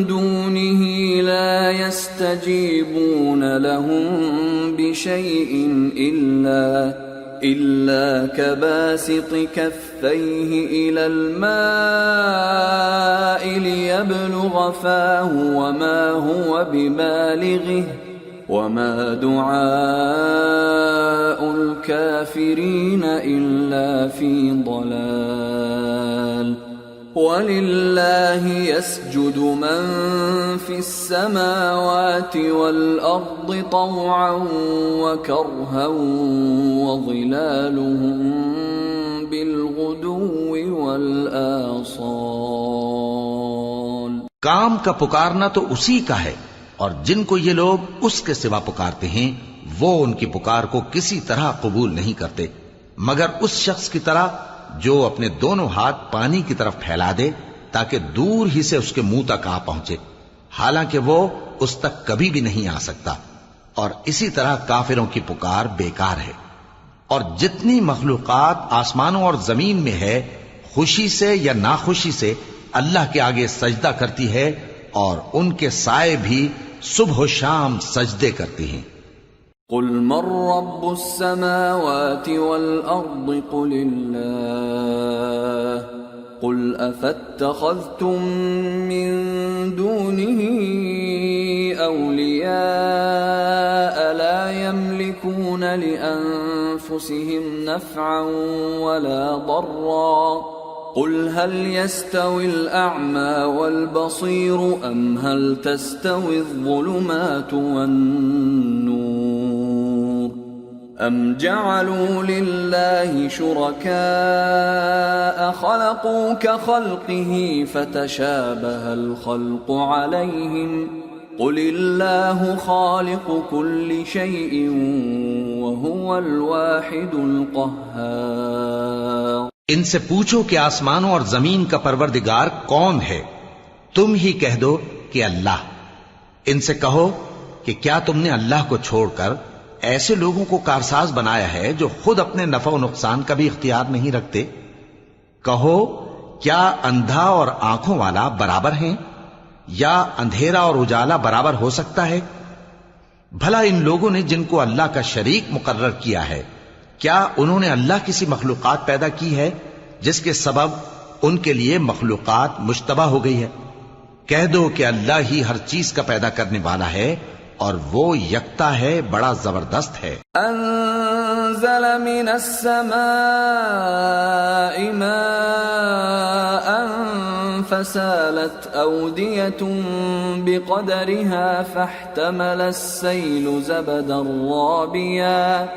دُونِهِ لَا يَسْتَجِيبُونَ لَهُم بِشَيْءٍ إِلَّا كَبَاسِطِ كَفَّيْهِ إِلَى الْمَاءِ لِيَبْلُغَ فَاهُ وَمَا هُوَ بِبَالِغِهِ وَمَا دُعَاءُ الْكَافِرِينَ إِلَّا فِي ضَلَالٍ۔ وَلِلَّهِ يَسْجُدُ مَن فِي السَّمَاوَاتِ وَالْأَرْضِ طَوْعًا وَكَرْهًا وَظِلَالُهُم بِالْغُدُوِّ وَالْآصَالِ۔ کام کا پکارنا تو اسی کا ہے، اور جن کو یہ لوگ اس کے سوا پکارتے ہیں وہ ان کی پکار کو کسی طرح قبول نہیں کرتے، مگر اس شخص کی طرح جو اپنے دونوں ہاتھ پانی کی طرف پھیلا دے تاکہ دور ہی سے اس کے منہ تک آ پہنچے، حالانکہ وہ اس تک کبھی بھی نہیں آ سکتا، اور اسی طرح کافروں کی پکار بیکار ہے. اور جتنی مخلوقات آسمانوں اور زمین میں ہے خوشی سے یا ناخوشی سے اللہ کے آگے سجدہ کرتی ہے، اور ان کے سائے بھی صبح و شام سجدے کرتی ہیں. قل من رب السماوات والأرض قل الله قل أفاتخذتم من دونه أولياء لا يملكون لأنفسهم نفعا ولا ضرا قل هل يستوي الأعمى والبصير أم هل تستوي الظلمات والنور أم جعلوا لله شركاء خلقوا كخلقه فتشابه الخلق عليهم قل الله خالق كل شيء وهو الواحد القهار. ان سے پوچھو کہ آسمانوں اور زمین کا پروردگار کون ہے؟ تم ہی کہہ دو کہ اللہ. ان سے کہو کہ کیا تم نے اللہ کو چھوڑ کر ایسے لوگوں کو کارساز بنایا ہے جو خود اپنے نفع و نقصان کا بھی اختیار نہیں رکھتے؟ کہو کیا اندھا اور آنکھوں والا برابر ہیں، یا اندھیرا اور اجالا برابر ہو سکتا ہے؟ بھلا ان لوگوں نے جن کو اللہ کا شریک مقرر کیا ہے، کیا انہوں نے اللہ کسی مخلوقات پیدا کی ہے جس کے سبب ان کے لیے مخلوقات مشتبہ ہو گئی ہے؟ کہہ دو کہ اللہ ہی ہر چیز کا پیدا کرنے والا ہے، اور وہ یکتا ہے، بڑا زبردست ہے. انزل من السماء ماء فسالت أودية بقدرها فاحتمل السيل زبدا رابيا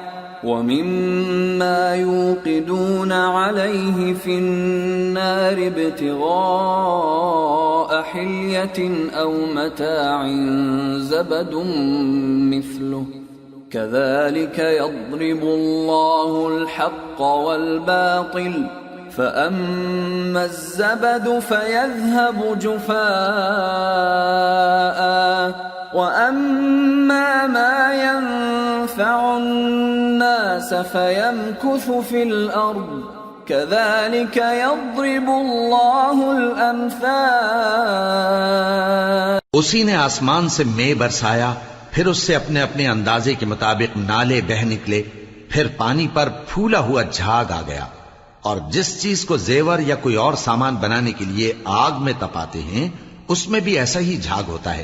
ومما يوقدون عليه في النار ابتغاء حلية أو متاع زبد مثله كذلك يضرب الله الحق والباطل فأما الزبد فيذهب جفاء وأما ما ينفع الناس فيمكث في الأرض كذلك يضرب الله الأمثال. اسی نے آسمان سے مے برسایا، پھر اس سے اپنے اپنے اندازے کے مطابق نالے بہہ نکلے، پھر پانی پر پھولا ہوا جھاگ آ گیا. اور جس چیز کو زیور یا کوئی اور سامان بنانے کے لیے آگ میں تپاتے ہیں اس میں بھی ایسا ہی جھاگ ہوتا ہے.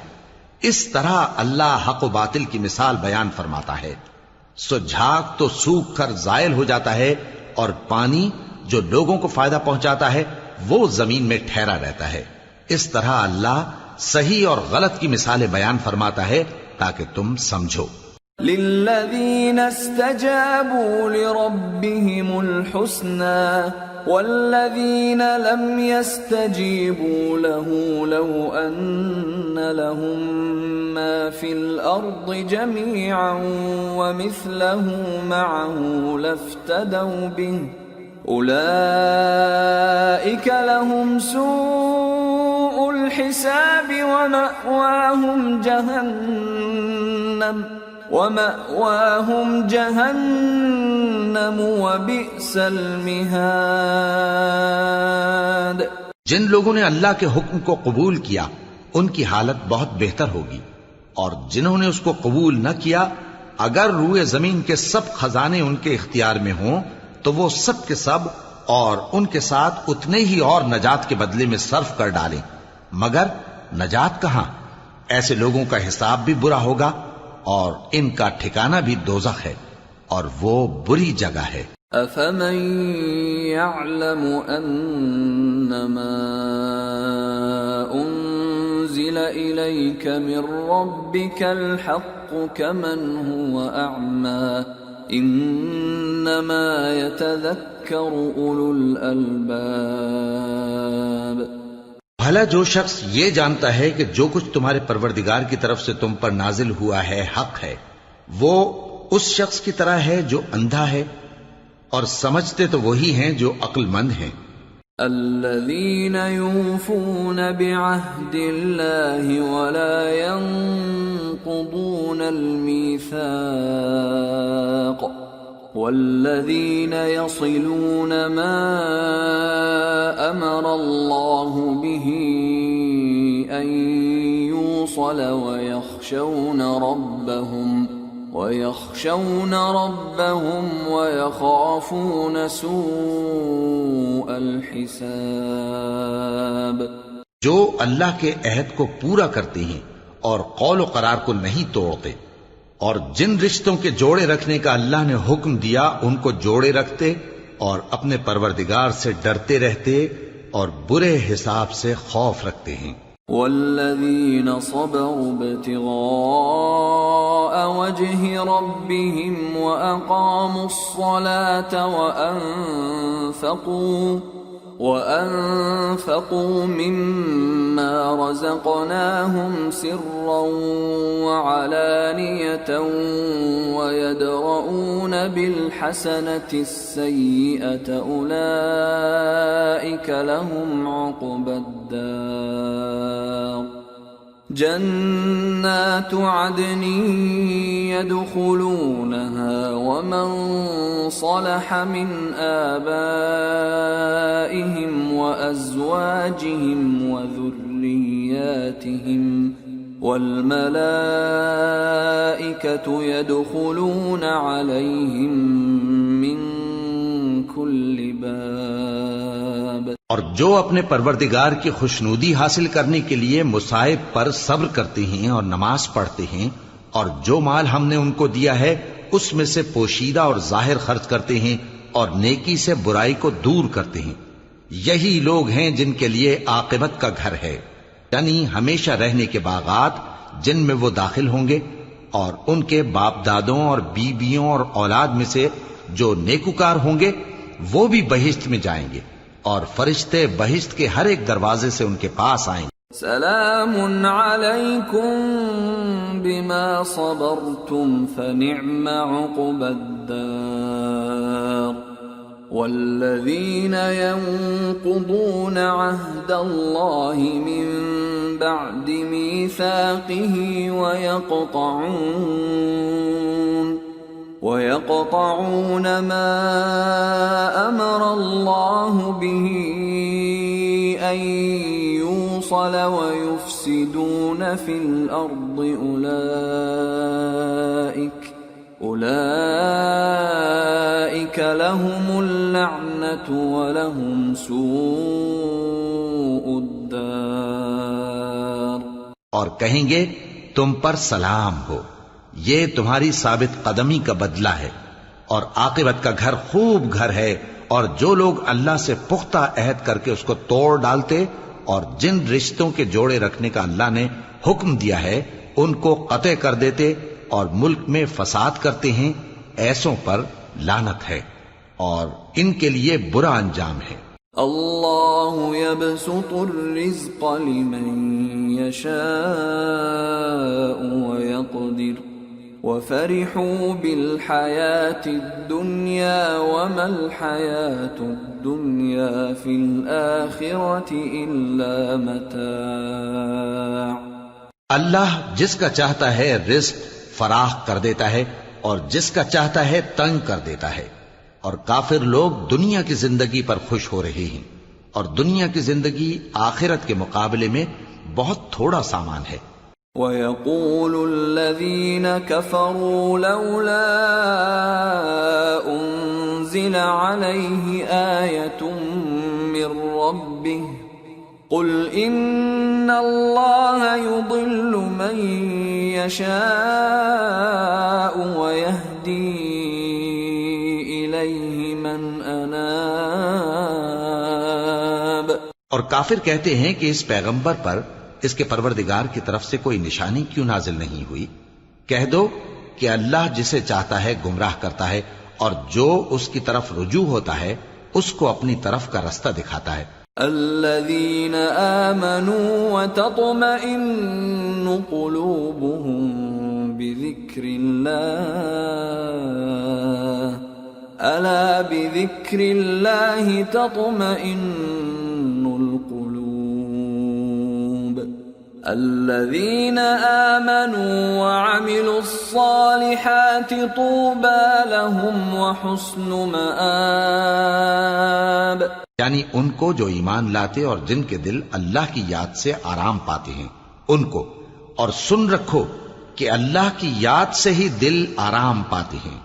اس طرح اللہ حق و باطل کی مثال بیان فرماتا ہے. سو جھاگ تو سوکھ کر زائل ہو جاتا ہے، اور پانی جو لوگوں کو فائدہ پہنچاتا ہے وہ زمین میں ٹھہرا رہتا ہے. اس طرح اللہ صحیح اور غلط کی مثالیں بیان فرماتا ہے تاکہ تم سمجھو. للذين استجابوا لربهم الحسنى والذين لم يستجيبوا له لو أن لهم ما في الأرض جميعا ومثله معه لافتدوا به أولئك لهم سوء الحساب ومأواهم جہنم وبئس المہاد. جن لوگوں نے اللہ کے حکم کو قبول کیا ان کی حالت بہت بہتر ہوگی، اور جنہوں نے اس کو قبول نہ کیا اگر روئے زمین کے سب خزانے ان کے اختیار میں ہوں تو وہ سب کے سب اور ان کے ساتھ اتنے ہی اور نجات کے بدلے میں صرف کر ڈالیں، مگر نجات کہاں؟ ایسے لوگوں کا حساب بھی برا ہوگا اور ان کا ٹھکانہ بھی دوزخ ہے، اور وہ بری جگہ ہے. افمن يعلم انما انزل اليك من ربك الحق كمن هو اعمى انما يتذكر اولو الالباب. بھلا جو شخص یہ جانتا ہے کہ جو کچھ تمہارے پروردگار کی طرف سے تم پر نازل ہوا ہے حق ہے، وہ اس شخص کی طرح ہے جو اندھا ہے، اور سمجھتے تو وہی ہیں جو عقل مند ہیں. الذين يوفون بعهد الله ولا ينقضون ينقضون الميثاق والذين يصلون ما أمر الله به أن يوصل ويخشون ربهم ويخافون سوء الحساب. جو اللہ کے عہد کو پورا کرتے ہیں اور قول و قرار کو نہیں توڑتے، اور جن رشتوں کے جوڑے رکھنے کا اللہ نے حکم دیا ان کو جوڑے رکھتے اور اپنے پروردگار سے ڈرتے رہتے اور برے حساب سے خوف رکھتے ہیں. والذین صبروا ابتغاء وجه ربهم وأقاموا الصلاة وأنفقوا مما رزقناهم سرا وعلانية ويدرؤون بالحسنة السيئة أولئك لهم عقبى الدار. جنات عدن يدخلونها ومن صلح من آبائهم وأزواجهم وذرياتهم والملائكة يدخلون عليهم من كل باب. اور جو اپنے پروردگار کی خوشنودی حاصل کرنے کے لیے مصائب پر صبر کرتے ہیں اور نماز پڑھتے ہیں، اور جو مال ہم نے ان کو دیا ہے اس میں سے پوشیدہ اور ظاہر خرچ کرتے ہیں اور نیکی سے برائی کو دور کرتے ہیں، یہی لوگ ہیں جن کے لیے عاقبت کا گھر ہے، یعنی ہمیشہ رہنے کے باغات جن میں وہ داخل ہوں گے، اور ان کے باپ دادوں اور بیویوں اور اولاد میں سے جو نیکوکار ہوں گے وہ بھی بہشت میں جائیں گے، اور فرشتے بہشت کے ہر ایک دروازے سے ان کے پاس آئیں گے. سلام علیکم بما صبرتم فنعم عقبى الدار. والذین ينقضون عهد الله من بعد ميثاقه ويقطعون ما أمر الله به أن يوصل ويفسدون في الأرض أولئك لهم اللعنة ولهم سوء الدار. اور کہیں گے تم پر سلام ہو، یہ تمہاری ثابت قدمی کا بدلہ ہے، اور عاقبت کا گھر خوب گھر ہے. اور جو لوگ اللہ سے پختہ عہد کر کے اس کو توڑ ڈالتے اور جن رشتوں کے جوڑے رکھنے کا اللہ نے حکم دیا ہے ان کو قطع کر دیتے اور ملک میں فساد کرتے ہیں، ایسوں پر لعنت ہے اور ان کے لیے برا انجام ہے. اللہ يبسط الرزق لمن يشاء ويقدر وفرحوا بالحياة الدنيا وما الحياة الدنيا في الآخرة إلا متاع. اللہ جس کا چاہتا ہے رزق فراخ کر دیتا ہے اور جس کا چاہتا ہے تنگ کر دیتا ہے، اور کافر لوگ دنیا کی زندگی پر خوش ہو رہے ہیں، اور دنیا کی زندگی آخرت کے مقابلے میں بہت تھوڑا سامان ہے. وَيَقُولُ الَّذِينَ كَفَرُوا لَوْلَا أُنزِلَ عَلَيْهِ آيَةٌ مِّن رَّبِّهِ قُلْ إِنَّ اللَّهَ يُضِلُّ مَن يَشَاءُ وَيَهْدِي إِلَيْهِ مَنْ أَنَابَ. اور کافر کہتے ہیں کہ اس پیغمبر پر اس کے پروردگار کی طرف سے کوئی نشانی کیوں نازل نہیں ہوئی؟ کہہ دو کہ اللہ جسے چاہتا ہے گمراہ کرتا ہے، اور جو اس کی طرف رجوع ہوتا ہے اس کو اپنی طرف کا رستہ دکھاتا ہے. الذين آمنوا وتطمئن قلوبهم بذكر الله ألا بذكر الله تطمئن القلوب الذين آمنوا وعملوا الصالحات طوبى لهم وحسن مآب، یعنی ان کو جو ایمان لاتے اور جن کے دل اللہ کی یاد سے آرام پاتے ہیں ان کو، اور سن رکھو کہ اللہ کی یاد سے ہی دل آرام پاتے ہیں۔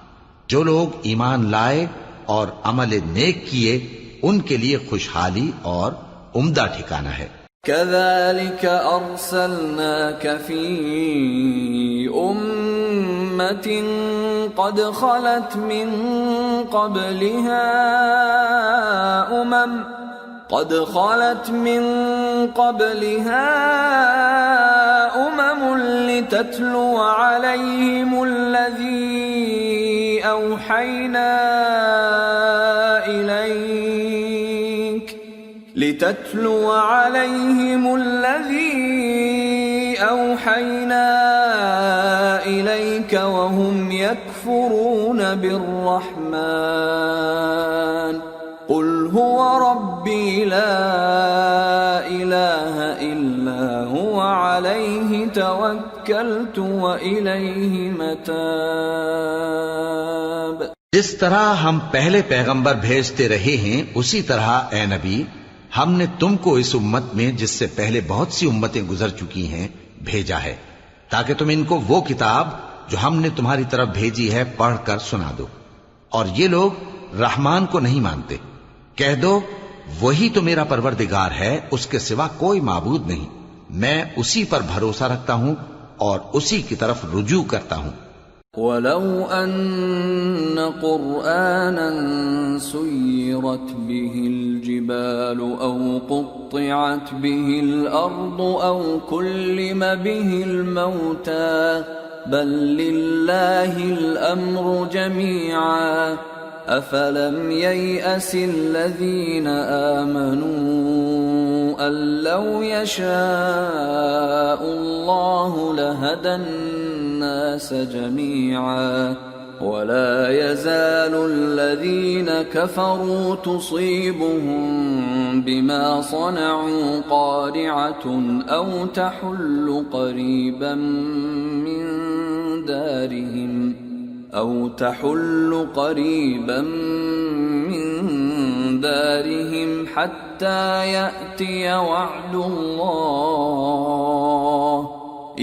جو لوگ ایمان لائے اور عمل نیک کیے ان کے لیے خوشحالی اور عمدہ ٹھکانہ ہے۔ كذلك أرسلناك في أمة قد خلت من قبلها أمم لتتلو عليهم الذي أوحينا إليك وهم يكفرون بالرحمن قل هو ربي لا إله إلا هو عليه توكلت وإليه متاب۔ جس طرح ہم پہلے پیغمبر بھیجتے رہے ہیں اسی طرح اے نبی ہم نے تم کو اس امت میں جس سے پہلے بہت سی امتیں گزر چکی ہیں بھیجا ہے تاکہ تم ان کو وہ کتاب جو ہم نے تمہاری طرف بھیجی ہے پڑھ کر سنا دو، اور یہ لوگ رحمان کو نہیں مانتے۔ کہہ دو وہی تو میرا پروردگار ہے، اس کے سوا کوئی معبود نہیں، میں اسی پر بھروسہ رکھتا ہوں اور اسی کی طرف رجوع کرتا ہوں۔ وَلَوْ أَنَّ قُرْآنًا سُيِّرَتْ بِهِ الْجِبَالُ أَوْ قُطِّعَتْ بِهِ الْأَرْضُ أَوْ كُلِّمَ بِهِ الْمَوْتَى بَل لِّلَّهِ الْأَمْرُ جَمِيعًا أَفَلَمْ يَيْأَسِ الَّذِينَ آمَنُوا أَن لَّوْ يَشَاءُ اللَّهُ لَهَدَى النَّاسَ جَمِيعًا وَلَا يَزَالُ الَّذِينَ كَفَرُوا تُصِيبُهُم بِمَا صَنَعُوا قَارِعَةٌ أَوْ تَحُلُّ قَرِيبًا من دارهم حتى يأتي وعد الله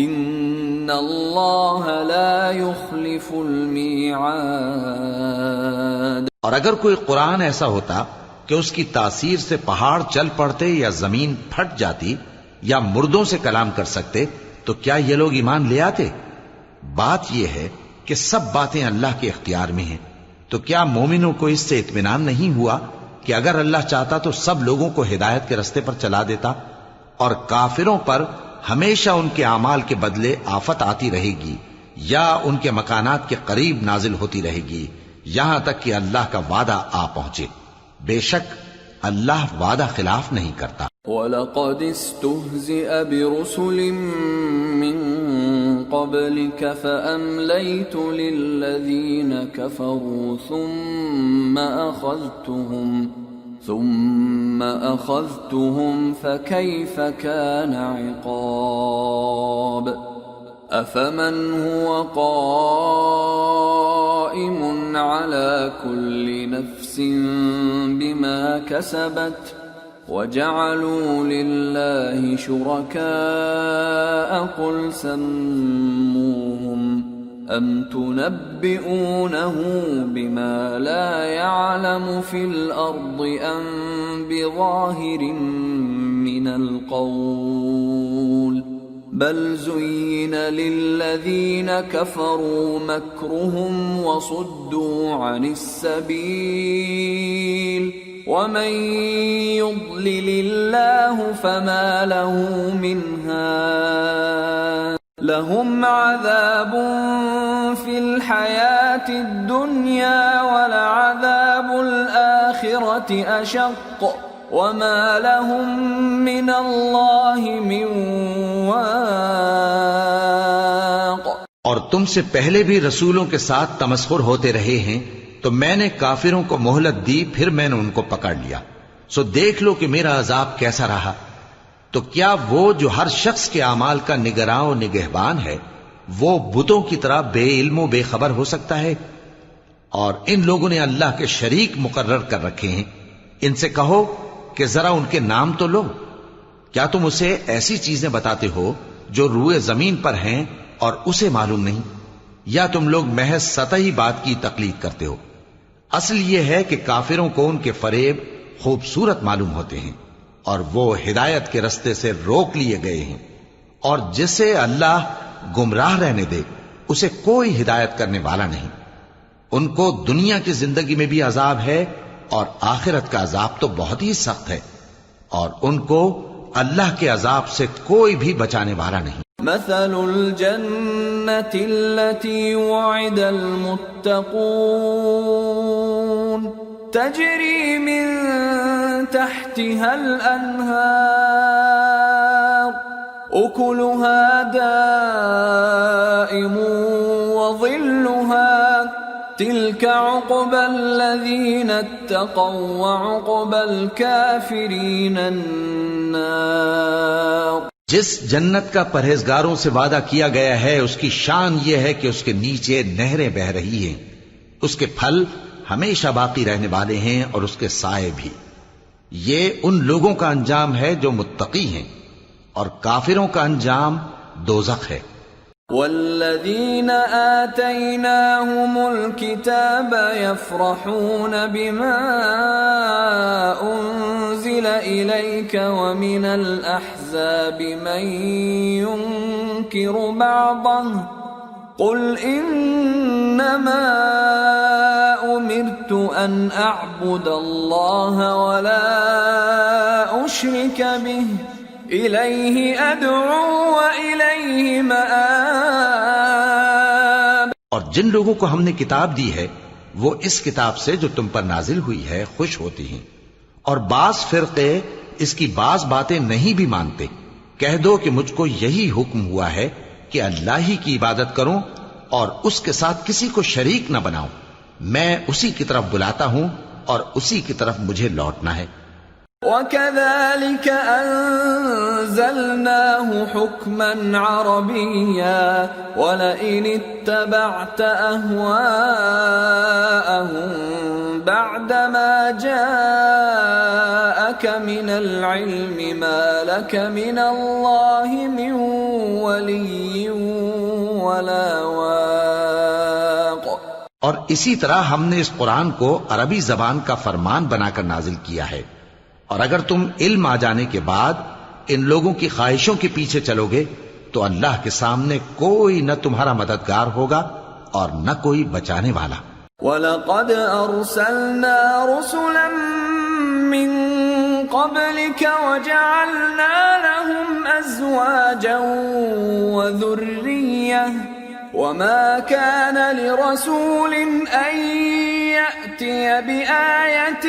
إن الله لا يخلف الميعاد۔ اور اگر کوئی قرآن ایسا ہوتا کہ اس کی تاثیر سے پہاڑ چل پڑتے یا زمین پھٹ جاتی یا مردوں سے کلام کر سکتے تو کیا یہ لوگ ایمان لے آتے؟ بات یہ ہے کہ سب باتیں اللہ کے اختیار میں ہیں، تو کیا مومنوں کو اس سے اطمینان نہیں ہوا کہ اگر اللہ چاہتا تو سب لوگوں کو ہدایت کے رستے پر چلا دیتا؟ اور کافروں پر ہمیشہ ان کے اعمال کے بدلے آفت آتی رہے گی یا ان کے مکانات کے قریب نازل ہوتی رہے گی یہاں تک کہ اللہ کا وعدہ آ پہنچے۔ بے شک اللہ وعدہ خلاف نہیں کرتا۔ وَلَقَدِ اسْتُهْزِئَ بِرُسُلٍ مِّن قَبْلِكَ فَأَمْلَيْتُ لِلَّذِينَ كَفَرُوا ثُمَّ أَخَذْتُهُمْ فَكَيْفَ كَانَ عِقَابِ أَفَمَنْ هُوَ قَائِمٌ عَلَى كُلِّ نَفْسٍ بِمَا كَسَبَتْ وَجَعَلُوا لِلَّهِ شُرَكَاءَ قُلْ سَمُّوهُمْ أَمْ تُنَبِّئُونَهُ بِمَا لَا يَعْلَمُ فِي الْأَرْضِ أَمْ بِظَاهِرٍ مِّنَ الْقَوْلِ بَلْ زُيِّنَ لِلَّذِينَ كَفَرُوا مَكْرُهُمْ وَصُدُّوا عَنِ السَّبِيلِ وَمَن يُضْلِلِ اللَّهُ فَمَا لَهُ مِنْ هَادٍ لَهُمْ عَذَابٌ فِي الْحَيَاةِ الدُّنْيَا وَلَعَذَابُ الْآخِرَةِ أَشَقُّ وَمَا لَهُم مِّنَ اللَّهِ مِن وَاقٍ۔ اور تم سے پہلے بھی رسولوں کے ساتھ تمسخر ہوتے رہے ہیں تو میں نے کافروں کو مہلت دی، پھر میں نے ان کو پکڑ لیا، سو دیکھ لو کہ میرا عذاب کیسا رہا۔ تو کیا وہ جو ہر شخص کے اعمال کا نگراں و نگہبان ہے وہ بتوں کی طرح بے علم و بے خبر ہو سکتا ہے؟ اور ان لوگوں نے اللہ کے شریک مقرر کر رکھے ہیں. ان سے کہو کہ ذرا ان کے نام تو لو. کیا تم اسے ایسی چیزیں بتاتے ہو جو روئے زمین پر ہیں اور اسے معلوم نہیں؟ یا تم لوگ محض سطحی بات کی تقلید کرتے ہو؟ اصل یہ ہے کہ کافروں کو ان کے فریب خوبصورت معلوم ہوتے ہیں اور وہ ہدایت کے رستے سے روک لیے گئے ہیں، اور جسے اللہ گمراہ رہنے دے اسے کوئی ہدایت کرنے والا نہیں. ان کو دنیا کی زندگی میں بھی عذاب ہے اور آخرت کا عذاب تو بہت ہی سخت ہے، اور ان کو اللہ کے عذاب سے کوئی بھی بچانے والا نہیں. مثل الجنة التي وعد المتقون تجري من تحتها الأنهار أكلها دائم وظلها تلك عقبى الذين اتقوا وعقبى الكافرين النار. جس جنت کا پرہیزگاروں سے وعدہ کیا گیا ہے اس کی شان یہ ہے کہ اس کے نیچے نہریں بہ رہی ہیں، اس کے پھل ہمیشہ باقی رہنے والے ہیں اور اس کے سائے بھی. یہ ان لوگوں کا انجام ہے جو متقی ہیں، اور کافروں کا انجام دوزخ ہے. والذين آتيناهم الكتاب يفرحون بما أنزل إليك ومن الأحزاب من ينكر بعضه قل إنما أمرت أن أعبد الله ولا أشرك به إليه أدعو وإليه مآب. اور جن لوگوں کو ہم نے کتاب دی ہے وہ اس کتاب سے جو تم پر نازل ہوئی ہے خوش ہوتی ہیں، اور بعض فرقے اس کی بعض باتیں نہیں بھی مانتے. کہہ دو کہ مجھ کو یہی حکم ہوا ہے کہ اللہ ہی کی عبادت کروں اور اس کے ساتھ کسی کو شریک نہ بناؤں. میں اسی کی طرف بلاتا ہوں اور اسی کی طرف مجھے لوٹنا ہے. وَكَذَلِكَ أَنزَلْنَاهُ حُكْمًا عَرَبِيًّا وَلَئِنِ اتَّبَعْتَ أَهْوَاءَهُمْ بَعْدَمَا جَاءَكَ مِنَ الْعِلْمِ مَا لَكَ مِنَ اللَّهِ مِنْ وَلِيٍّ وَلَا وَاقٍ. اور اسی طرح ہم نے اس قرآن کو عربی زبان کا فرمان بنا کر نازل کیا ہے، اور اگر تم علم آ جانے کے بعد ان لوگوں کی خواہشوں کے پیچھے چلو گے تو اللہ کے سامنے کوئی نہ تمہارا مددگار ہوگا اور نہ کوئی بچانے والا. وَلَقَدْ أَرْسَلْنَا رُسُلًا مِّن قَبْلِكَ وَجَعَلْنَا لَهُمْ أَزْوَاجًا وَذُرِّيَّةً وَمَا كَانَ لِرَسُولٍ أَن يَأْتِيَ بِآيَةٍ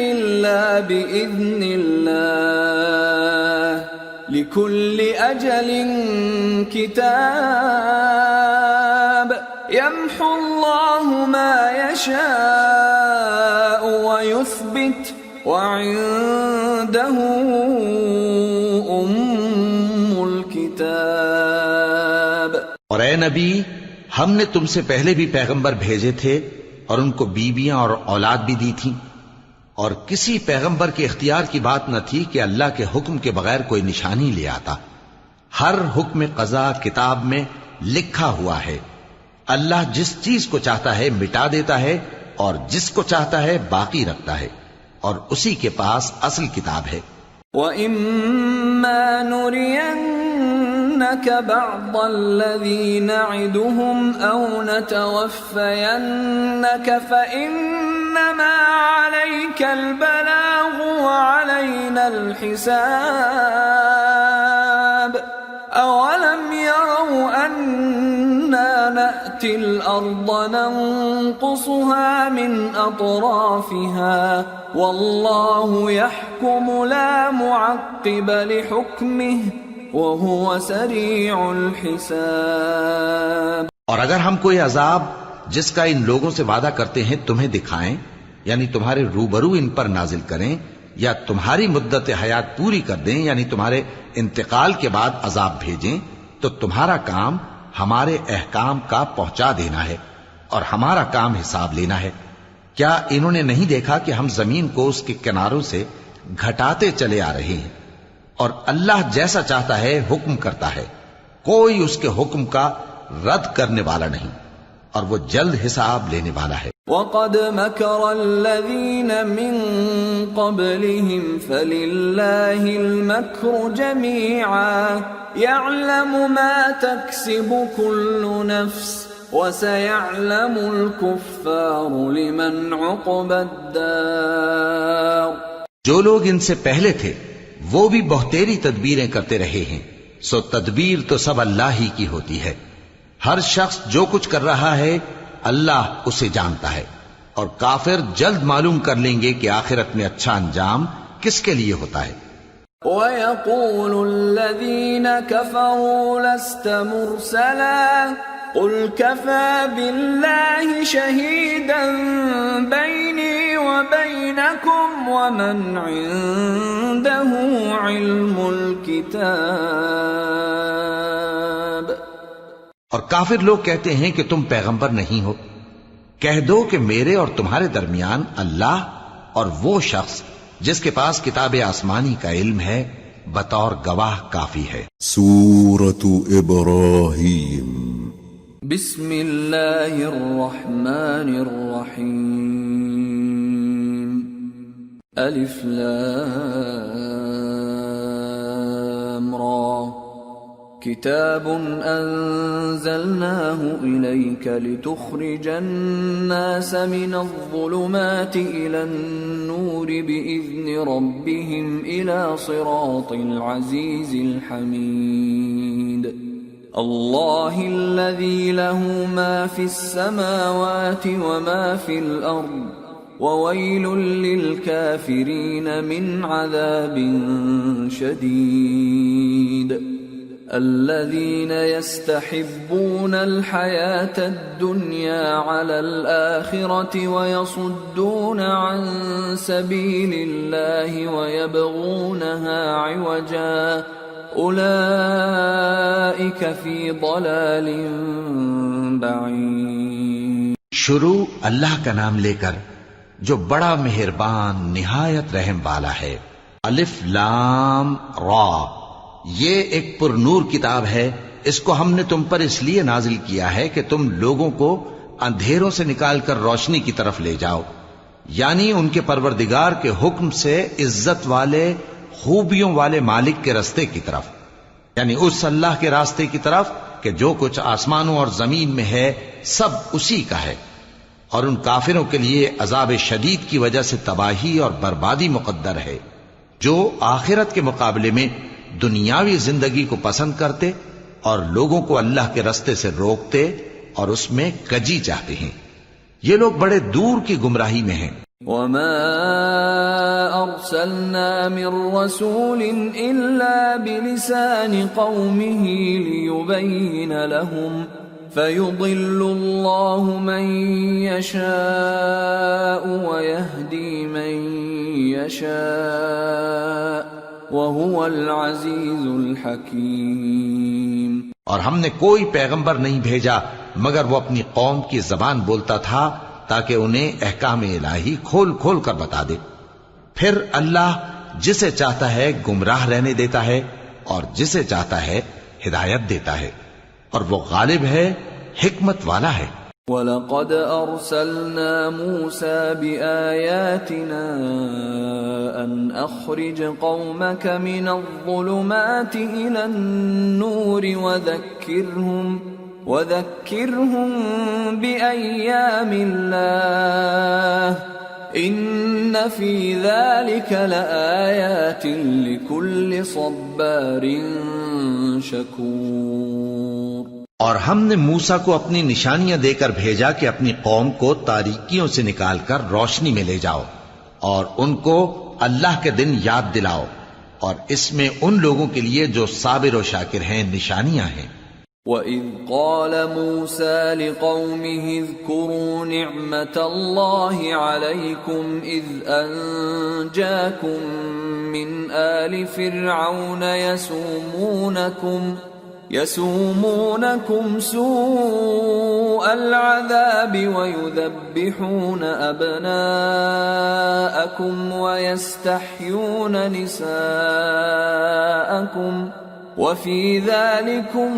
إِلَّا بِإِذْنِ اللَّهِ لِكُلِّ أَجَلٍ كِتَابٌ يَمْحُو اللَّهُ مَا يَشَاءُ وَيُثْبِتُ وَعِندَهُ أُمُّ الْكِتَابِ. اور اے نبی، ہم نے تم سے پہلے بھی پیغمبر بھیجے تھے اور ان کو بیویاں اور اولاد بھی دی تھی، اور کسی پیغمبر کے اختیار کی بات نہ تھی کہ اللہ کے حکم کے بغیر کوئی نشانی لے آتا. ہر حکم قضا کتاب میں لکھا ہوا ہے. اللہ جس چیز کو چاہتا ہے مٹا دیتا ہے اور جس کو چاہتا ہے باقی رکھتا ہے، اور اسی کے پاس اصل کتاب ہے. وَإِمَّا نُرِيَنَّكَ بَعْضَ الَّذِي نَعِدُهُمْ أَوْ نَتَوَفَّيَنَّكَ فَإِنَّمَا عَلَيْكَ الْبَلَاغُ وَعَلَيْنَا الْحِسَابُ. أَوَلَمْ يَرَوْا أَنَّا نَأْتِي الْأَرْضَ نَنقُصُهَا مِنْ أَطْرَافِهَا وَاللَّهُ يَحْكُمُ لَا مُعَقِّبَ لِحُكْمِهِ وَهُوَ سَرِيعُ الْحِسَابِ. اور اگر ہم کوئی عذاب جس کا ان لوگوں سے وعدہ کرتے ہیں تمہیں دکھائیں، یعنی تمہارے روبرو ان پر نازل کریں، یا تمہاری مدت حیات پوری کر دیں، یعنی تمہارے انتقال کے بعد عذاب بھیجیں، تو تمہارا کام ہمارے احکام کا پہنچا دینا ہے اور ہمارا کام حساب لینا ہے۔ کیا انہوں نے نہیں دیکھا کہ ہم زمین کو اس کے کناروں سے گھٹاتے چلے آ رہے ہیں، اور اللہ جیسا چاہتا ہے حکم کرتا ہے، کوئی اس کے حکم کا رد کرنے والا نہیں، اور وہ جلد حساب لینے والا ہے۔ وَقَدْ مَكَرَ الَّذِينَ مِن قَبْلِهِمْ فَلِلَّهِ الْمَكْرُ جَمِيعًا يَعْلَمُ مَا تَكْسِبُ كُلُّ نَفْسٍ وَسَيَعْلَمُ الْكُفَّارُ لِمَنْ عُقْبَى الدَّارِ۔ جو لوگ ان سے پہلے تھے وہ بھی بہتیری تدبیریں کرتے رہے ہیں، سو تدبیر تو سب اللہ ہی کی ہوتی ہے۔ ہر شخص جو کچھ کر رہا ہے اللہ اسے جانتا ہے، اور کافر جلد معلوم کر لیں گے کہ آخرت میں اچھا انجام کس کے لیے ہوتا ہے۔ وَيَقُولُ الَّذِينَ كَفَرُوا لَسْتَ مُرْسَلًا قُلْ كَفَى بِاللَّهِ شَهِيدًا بَيْنِي وَبَيْنَكُمْ وَمَنْ عِندَهُ عِلْمُ الْكِتَابِ۔ اور کافر لوگ کہتے ہیں کہ تم پیغمبر نہیں ہو، کہہ دو کہ میرے اور تمہارے درمیان اللہ اور وہ شخص جس کے پاس کتاب آسمانی کا علم ہے بطور گواہ کافی ہے۔ سورة ابراہیم۔ بسم اللہ الرحمن الرحیم۔ الف لام را کتاب انزلناه الیک لتخرج الناس من الظلمات الى النور باذن ربهم الى صراط العزیز الحمید۔ اللہ الذی له ما فی السماوات وما فی الارض وویل للکافرین من عذاب شدید۔ الذین یستحبون الحیاة الدنیا علی الآخرة ویصدون عن سبیل اللہ ویبغونها عوجا اولئک فی ضلال بعید۔ شروع اللہ کا نام لے کر جو بڑا مہربان نہایت رحم والا ہے۔ الف لام را، یہ ایک پر نور کتاب ہے، اس کو ہم نے تم پر اس لیے نازل کیا ہے کہ تم لوگوں کو اندھیروں سے نکال کر روشنی کی طرف لے جاؤ، یعنی ان کے پروردگار کے حکم سے عزت والے خوبیوں والے مالک کے راستے کی طرف، یعنی اس اللہ کے راستے کی طرف کہ جو کچھ آسمانوں اور زمین میں ہے سب اسی کا ہے، اور ان کافروں کے لیے عذاب شدید کی وجہ سے تباہی اور بربادی مقدر ہے، جو آخرت کے مقابلے میں دنیاوی زندگی کو پسند کرتے اور لوگوں کو اللہ کے راستے سے روکتے اور اس میں کجی چاہتے ہیں، یہ لوگ بڑے دور کی گمراہی میں ہیں۔ وما ارسلنا من رسول الا بلسان قومه ليبين لهم فيضل الله من يشاء ويهدي من يشاء وَهُوَ الْعَزِيزُ الْحَكِيمُ۔ اور ہم نے کوئی پیغمبر نہیں بھیجا مگر وہ اپنی قوم کی زبان بولتا تھا تاکہ انہیں احکام الہی کھول کھول کر بتا دے، پھر اللہ جسے چاہتا ہے گمراہ رہنے دیتا ہے اور جسے چاہتا ہے ہدایت دیتا ہے، اور وہ غالب ہے، حکمت والا ہے۔ وَلَقَدْ أَرْسَلْنَا مُوسَى بِآيَاتِنَا أَنْ أَخْرِجْ قَوْمَكَ مِنَ الظُّلُمَاتِ إِلَى النُّورِ وَذَكِّرْهُمْ بِأَيَّامِ اللَّهِ إِنَّ فِي ذَلِكَ لَآيَاتٍ لِكُلِّ صَبَّارٍ شَكُورٍ۔ اور ہم نے موسیٰ کو اپنی نشانیاں دے کر بھیجا کہ اپنی قوم کو تاریکیوں سے نکال کر روشنی میں لے جاؤ، اور ان کو اللہ کے دن یاد دلاؤ، اور اس میں ان لوگوں کے لیے جو صابر و شاکر ہیں نشانیاں ہیں۔ وَإِذْ قَالَ مُوسَى لِقَوْمِهِ اذْكُرُوا نِعْمَةَ اللَّهِ عَلَيْكُمْ إِذْ أَنْجَاكُمْ مِنْ آلِ فِرْعَوْنَ يَسُومُونَكُمْ سُوءَ الْعَذَابِ وَيُذَبِّحُونَ أَبْنَاءَكُمْ وَيَسْتَحْيُونَ نِسَاءَكُمْ وَفِي ذَلِكُمْ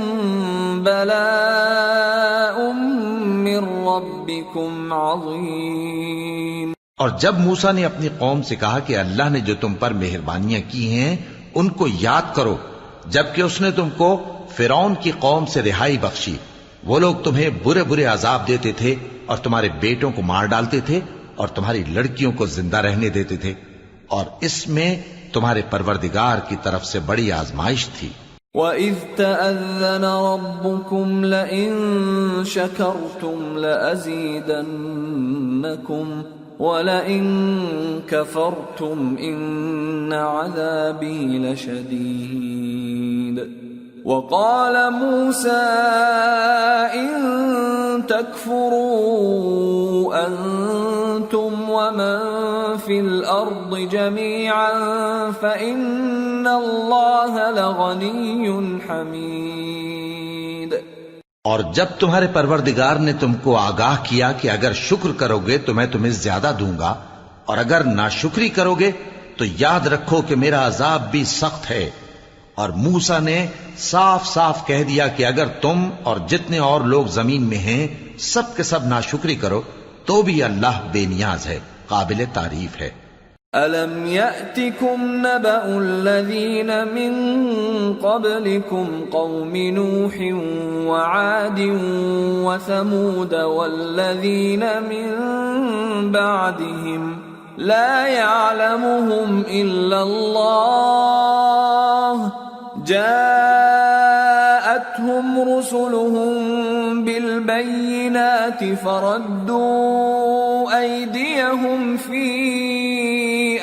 بَلَاءٌ مِّن رَّبِّكُمْ عَظِيمٌ۔ اور جب موسیٰ نے اپنی قوم سے کہا کہ اللہ نے جو تم پر مہربانیاں کی ہیں ان کو یاد کرو، جبکہ اس نے تم کو فرعون کی قوم سے رہائی بخشی، وہ لوگ تمہیں برے برے عذاب دیتے تھے اور تمہارے بیٹوں کو مار ڈالتے تھے اور تمہاری لڑکیوں کو زندہ رہنے دیتے تھے، اور اس میں تمہارے پروردگار کی طرف سے بڑی آزمائش تھی۔ وَإِذْ تَأَذَّنَ رَبُّكُمْ لَئِن شَكَرْتُمْ لَأَزِيدَنَّكُمْ وَلَئِن كَفَرْتُمْ إِنَّ عَذَابِي لَشَدِيدٌ۔ وَقَالَ مُوسَىٰ إِن تَكْفُرُوا أَنتُمْ وَمَن فِي الْأَرْضِ جَمِيعًا فَإِنَّ اللَّهَ لَغَنِيٌّ حَمِيدٌ۔ اور جب تمہارے پروردگار نے تم کو آگاہ کیا کہ اگر شکر کرو گے تو میں تمہیں زیادہ دوں گا، اور اگر ناشکری کرو گے تو یاد رکھو کہ میرا عذاب بھی سخت ہے۔ اور موسیٰ نے صاف صاف کہہ دیا کہ اگر تم اور جتنے اور لوگ زمین میں ہیں سب کے سب ناشکری کرو تو بھی اللہ بے نیاز ہے، قابل تعریف ہے۔ أَلَمْ يَأْتِكُمْ نَبَأُ الَّذِينَ مِنْ قَبْلِكُمْ قَوْمِ نُوحٍ وَعَادٍ وَثَمُودَ وَالَّذِينَ مِنْ بَعْدِهِمْ لَا يَعْلَمُهُمْ إِلَّا اللَّهُ جَاءَتْهُمْ رُسُلُهُم بِالْبَيِّنَاتِ فَرَدُّوا أَيْدِيَهُمْ فِي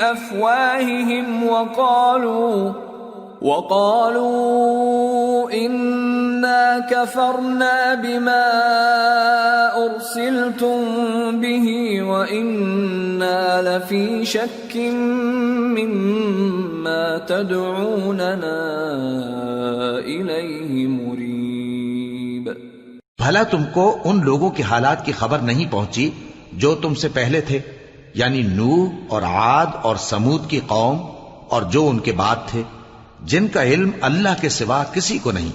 أَفْوَاهِهِمْ وَقَالُوا إِنَّا كَفَرْنَا بِمَا أُرْسِلْتُمْ بِهِ وَإِنَّا لَفِي شَكٍّ مِّمَّا تَدْعُونَنَا إِلَيْهِ مُرِيبٍ۔ بھلا تم کو ان لوگوں کے حالات کی خبر نہیں پہنچی جو تم سے پہلے تھے، یعنی نوح اور عاد اور سمود کی قوم اور جو ان کے بعد تھے، جن کا علم اللہ کے سوا کسی کو نہیں۔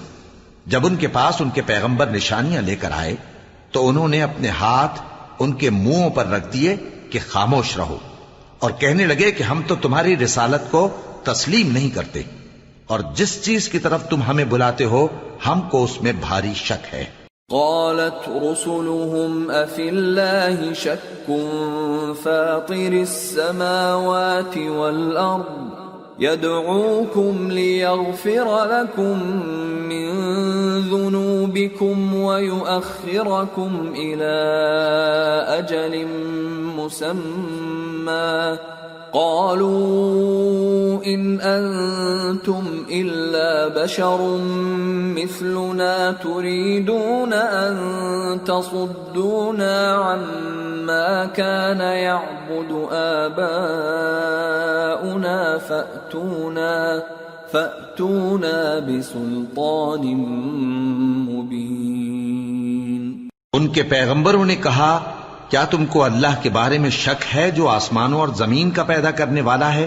جب ان کے پاس ان کے پیغمبر نشانیاں لے کر آئے تو انہوں نے اپنے ہاتھ ان کے منہوں پر رکھ دیے کہ خاموش رہو، اور کہنے لگے کہ ہم تو تمہاری رسالت کو تسلیم نہیں کرتے، اور جس چیز کی طرف تم ہمیں بلاتے ہو ہم کو اس میں بھاری شک ہے۔ قالت رسلهم أفي الله شك فاطر السماوات والأرض يدعوكم ليغفر لكم من ذنوبكم ويؤخركم إلى أجل مسمى قالوا إن أنتم إلا بشر مثلنا تريدون أن تصدونا عما كان يعبد آباؤنا فأتونا بسلطان مبين۔ ان کے پیغمبروں نے کہا کیا تم کو اللہ کے بارے میں شک ہے جو آسمانوں اور زمین کا پیدا کرنے والا ہے؟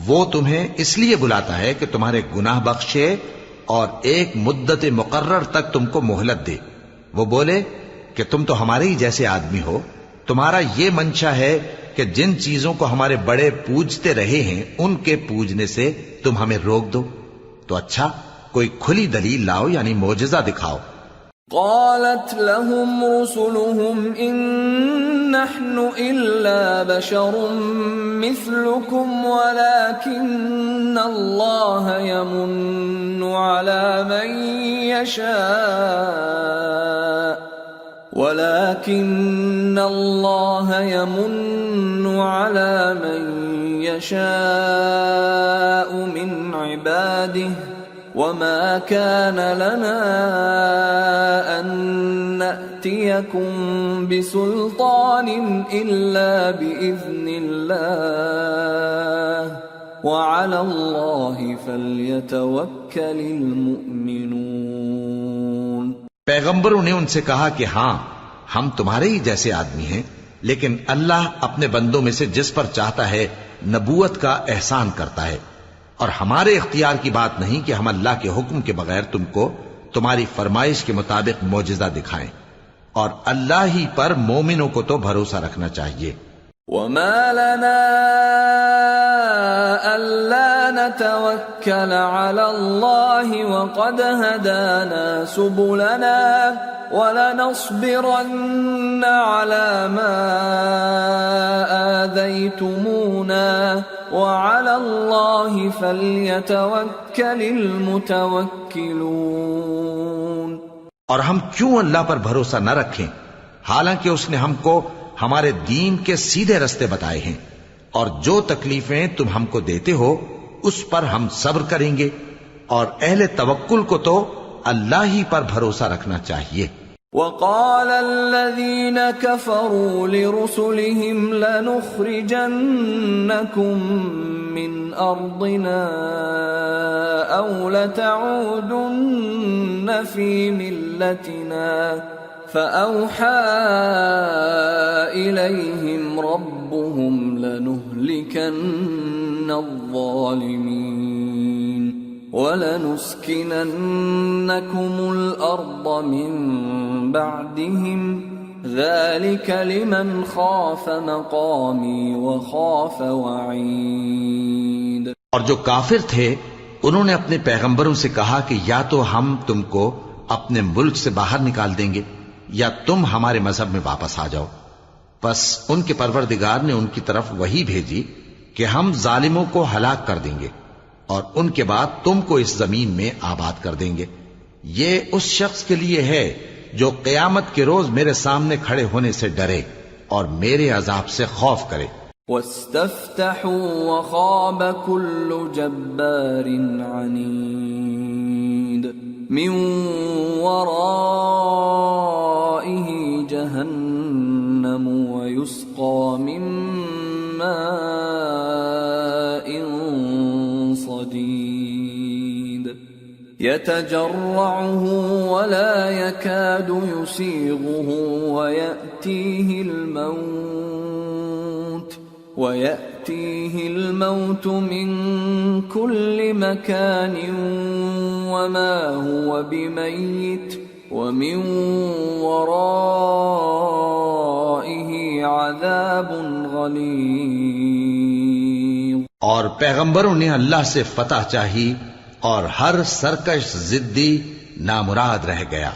وہ تمہیں اس لیے بلاتا ہے کہ تمہارے گناہ بخشے اور ایک مدت مقرر تک تم کو مہلت دے۔ وہ بولے کہ تم تو ہمارے ہی جیسے آدمی ہو، تمہارا یہ منشا ہے کہ جن چیزوں کو ہمارے بڑے پوجتے رہے ہیں ان کے پوجنے سے تم ہمیں روک دو، تو اچھا کوئی کھلی دلیل لاؤ، یعنی معجزہ دکھاؤ۔ قالت لهم رسلهم إن نحن إلا بشر مثلكم ولكن الله يمن على من يشاء من عباده وما كان لنا أن نأتيكم بسلطان إلا بإذن الله وعلى الله فليتوكل المؤمنون۔ پیغمبروں نے ان سے کہا کہ ہاں ہم تمہارے ہی جیسے آدمی ہیں، لیکن اللہ اپنے بندوں میں سے جس پر چاہتا ہے نبوت کا احسان کرتا ہے، اور ہمارے اختیار کی بات نہیں کہ ہم اللہ کے حکم کے بغیر تم کو تمہاری فرمائش کے مطابق معجزہ دکھائیں، اور اللہ ہی پر مومنوں کو تو بھروسہ رکھنا چاہیے۔ وما لنا ألا نتوكل على الله وقد هدانا سبلنا ولنصبرن على ما آذيتمونا وعلى الله فليتوكل المتوكلون۔ اور ہم کیوں اللہ پر بھروسہ نہ رکھیں حالانکہ اس نے ہم کو ہمارے دین کے سیدھے رستے بتائے ہیں، اور جو تکلیفیں تم ہم کو دیتے ہو اس پر ہم صبر کریں گے، اور اہل توکل کو تو اللہ ہی پر بھروسہ رکھنا چاہیے۔ وقال الذين كفروا لرسلهم لنخرجنكم من أرضنا أو لتعودن في ملتنا فأوحى إليهم ربهم لنهلكن الظالمين وَلَنُسْكِنَنَّكُمُ الْأَرْضَ مِنْ بَعْدِهِمْ ذَلِكَ لِمَنْ خَافَ مَقَامِي وَخَافَ وَعِيدِ۔ اور جو کافر تھے انہوں نے اپنے پیغمبروں سے کہا کہ یا تو ہم تم کو اپنے ملک سے باہر نکال دیں گے یا تم ہمارے مذہب میں واپس آ جاؤ۔ پس ان کے پروردگار نے ان کی طرف وحی بھیجی کہ ہم ظالموں کو ہلاک کر دیں گے اور ان کے بعد تم کو اس زمین میں آباد کر دیں گے۔ یہ اس شخص کے لیے ہے جو قیامت کے روز میرے سامنے کھڑے ہونے سے ڈرے اور میرے عذاب سے خوف کرے۔ وَاسْتَفْتَحُوا وَخَابَ كُلُّ جَبَّارٍ عَنِيدٍ مِّن وَرَائِهِ جَهَنَّمُ وَيُسْقَى مِن مَّاءٍ صديد يتجرعه ولا يكاد يسيغه ويأتيه الموت من كل مكان وما هو بميت ومن ورائه عذاب غليظ۔ اور پیغمبروں نے اللہ سے فتح چاہی اور ہر سرکش ضدی نامراد رہ گیا۔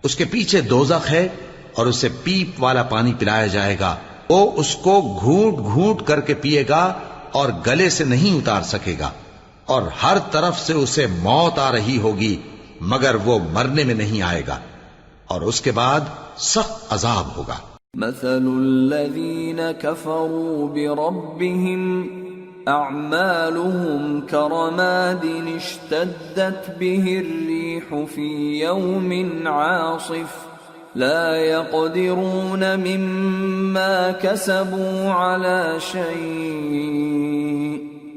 اس کے پیچھے دوزخ ہے اور اسے پیپ والا پانی پلایا جائے گا، وہ اس کو گھونٹ گھونٹ کر کے پیے گا اور گلے سے نہیں اتار سکے گا، اور ہر طرف سے اسے موت آ رہی ہوگی مگر وہ مرنے میں نہیں آئے گا، اور اس کے بعد سخت عذاب ہوگا۔ مثل الذين كفروا بربهم أعمالهم كرماد اشتدت به الريح في يوم عاصف لا يقدرون مما كسبوا على شيء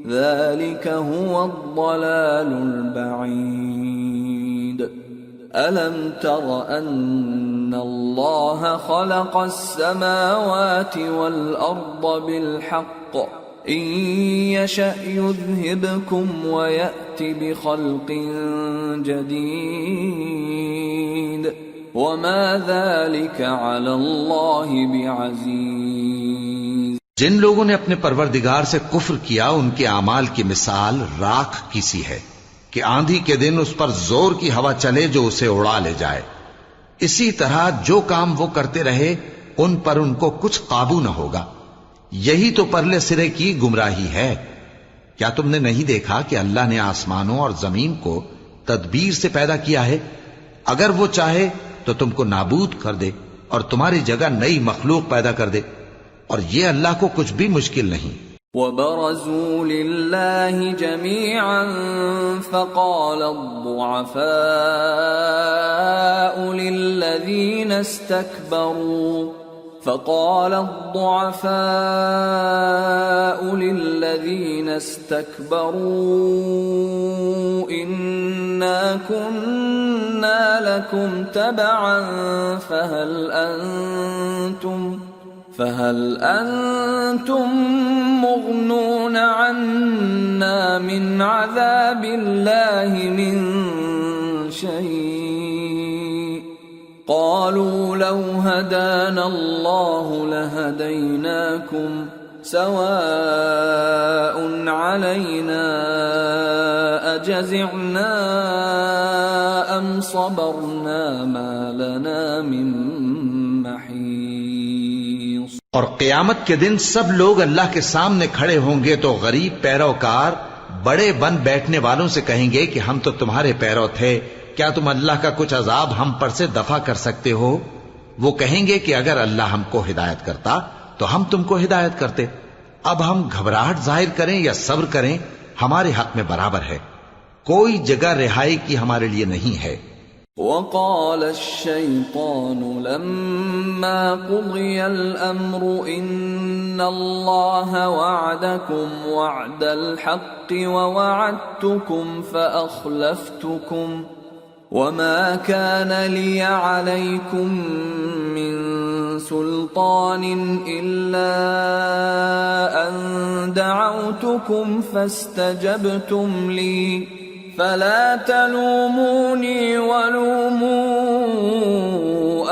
ذلك هو الضلال البعيد۔ ألم تر أن الله خلق السماوات والأرض بالحق إن يشأ يذهبكم ويأت بخلق جديد وما ذلك على الله بعزيز۔ جن لوگوں نے اپنے پروردگار سے کفر کیا ان کے اعمال کی مثال راکھ کی سی ہے کہ آندھی کے دن اس پر زور کی ہوا چلے جو اسے اڑا لے جائے۔ اسی طرح جو کام وہ کرتے رہے ان پر ان کو کچھ قابو نہ ہوگا۔ یہی تو پرلے سرے کی گمراہی ہے۔ کیا تم نے نہیں دیکھا کہ اللہ نے آسمانوں اور زمین کو تدبیر سے پیدا کیا ہے؟ اگر وہ چاہے تو تم کو نابود کر دے اور تمہاری جگہ نئی مخلوق پیدا کر دے، اور یہ اللہ کو کچھ بھی مشکل نہیں۔ وبرزوا لله جميعا فقال الضعفاء للذين استكبروا إنا كنا لكم تبعا فهل أنتم مغنون عنا من عذاب الله من شيء قالوا لو هدانا الله لهديناكم سواء علينا أجزعنا أم صبرنا ما لنا من محيص۔ اور قیامت کے دن سب لوگ اللہ کے سامنے کھڑے ہوں گے تو غریب پیروکار بڑے بن بیٹھنے والوں سے کہیں گے کہ ہم تو تمہارے پیرو تھے، کیا تم اللہ کا کچھ عذاب ہم پر سے دفع کر سکتے ہو؟ وہ کہیں گے کہ اگر اللہ ہم کو ہدایت کرتا تو ہم تم کو ہدایت کرتے۔ اب ہم گھبراہٹ ظاہر کریں یا صبر کریں ہمارے حق میں برابر ہے، کوئی جگہ رہائی کی ہمارے لیے نہیں ہے۔ وقال الشيطان لما قضي الأمر إن الله وعدكم وعد الحق ووعدتكم فأخلفتكم وما كان لي عليكم من سلطان إلا أن دعوتكم فاستجبتم لي فلا تلوموني ولوموا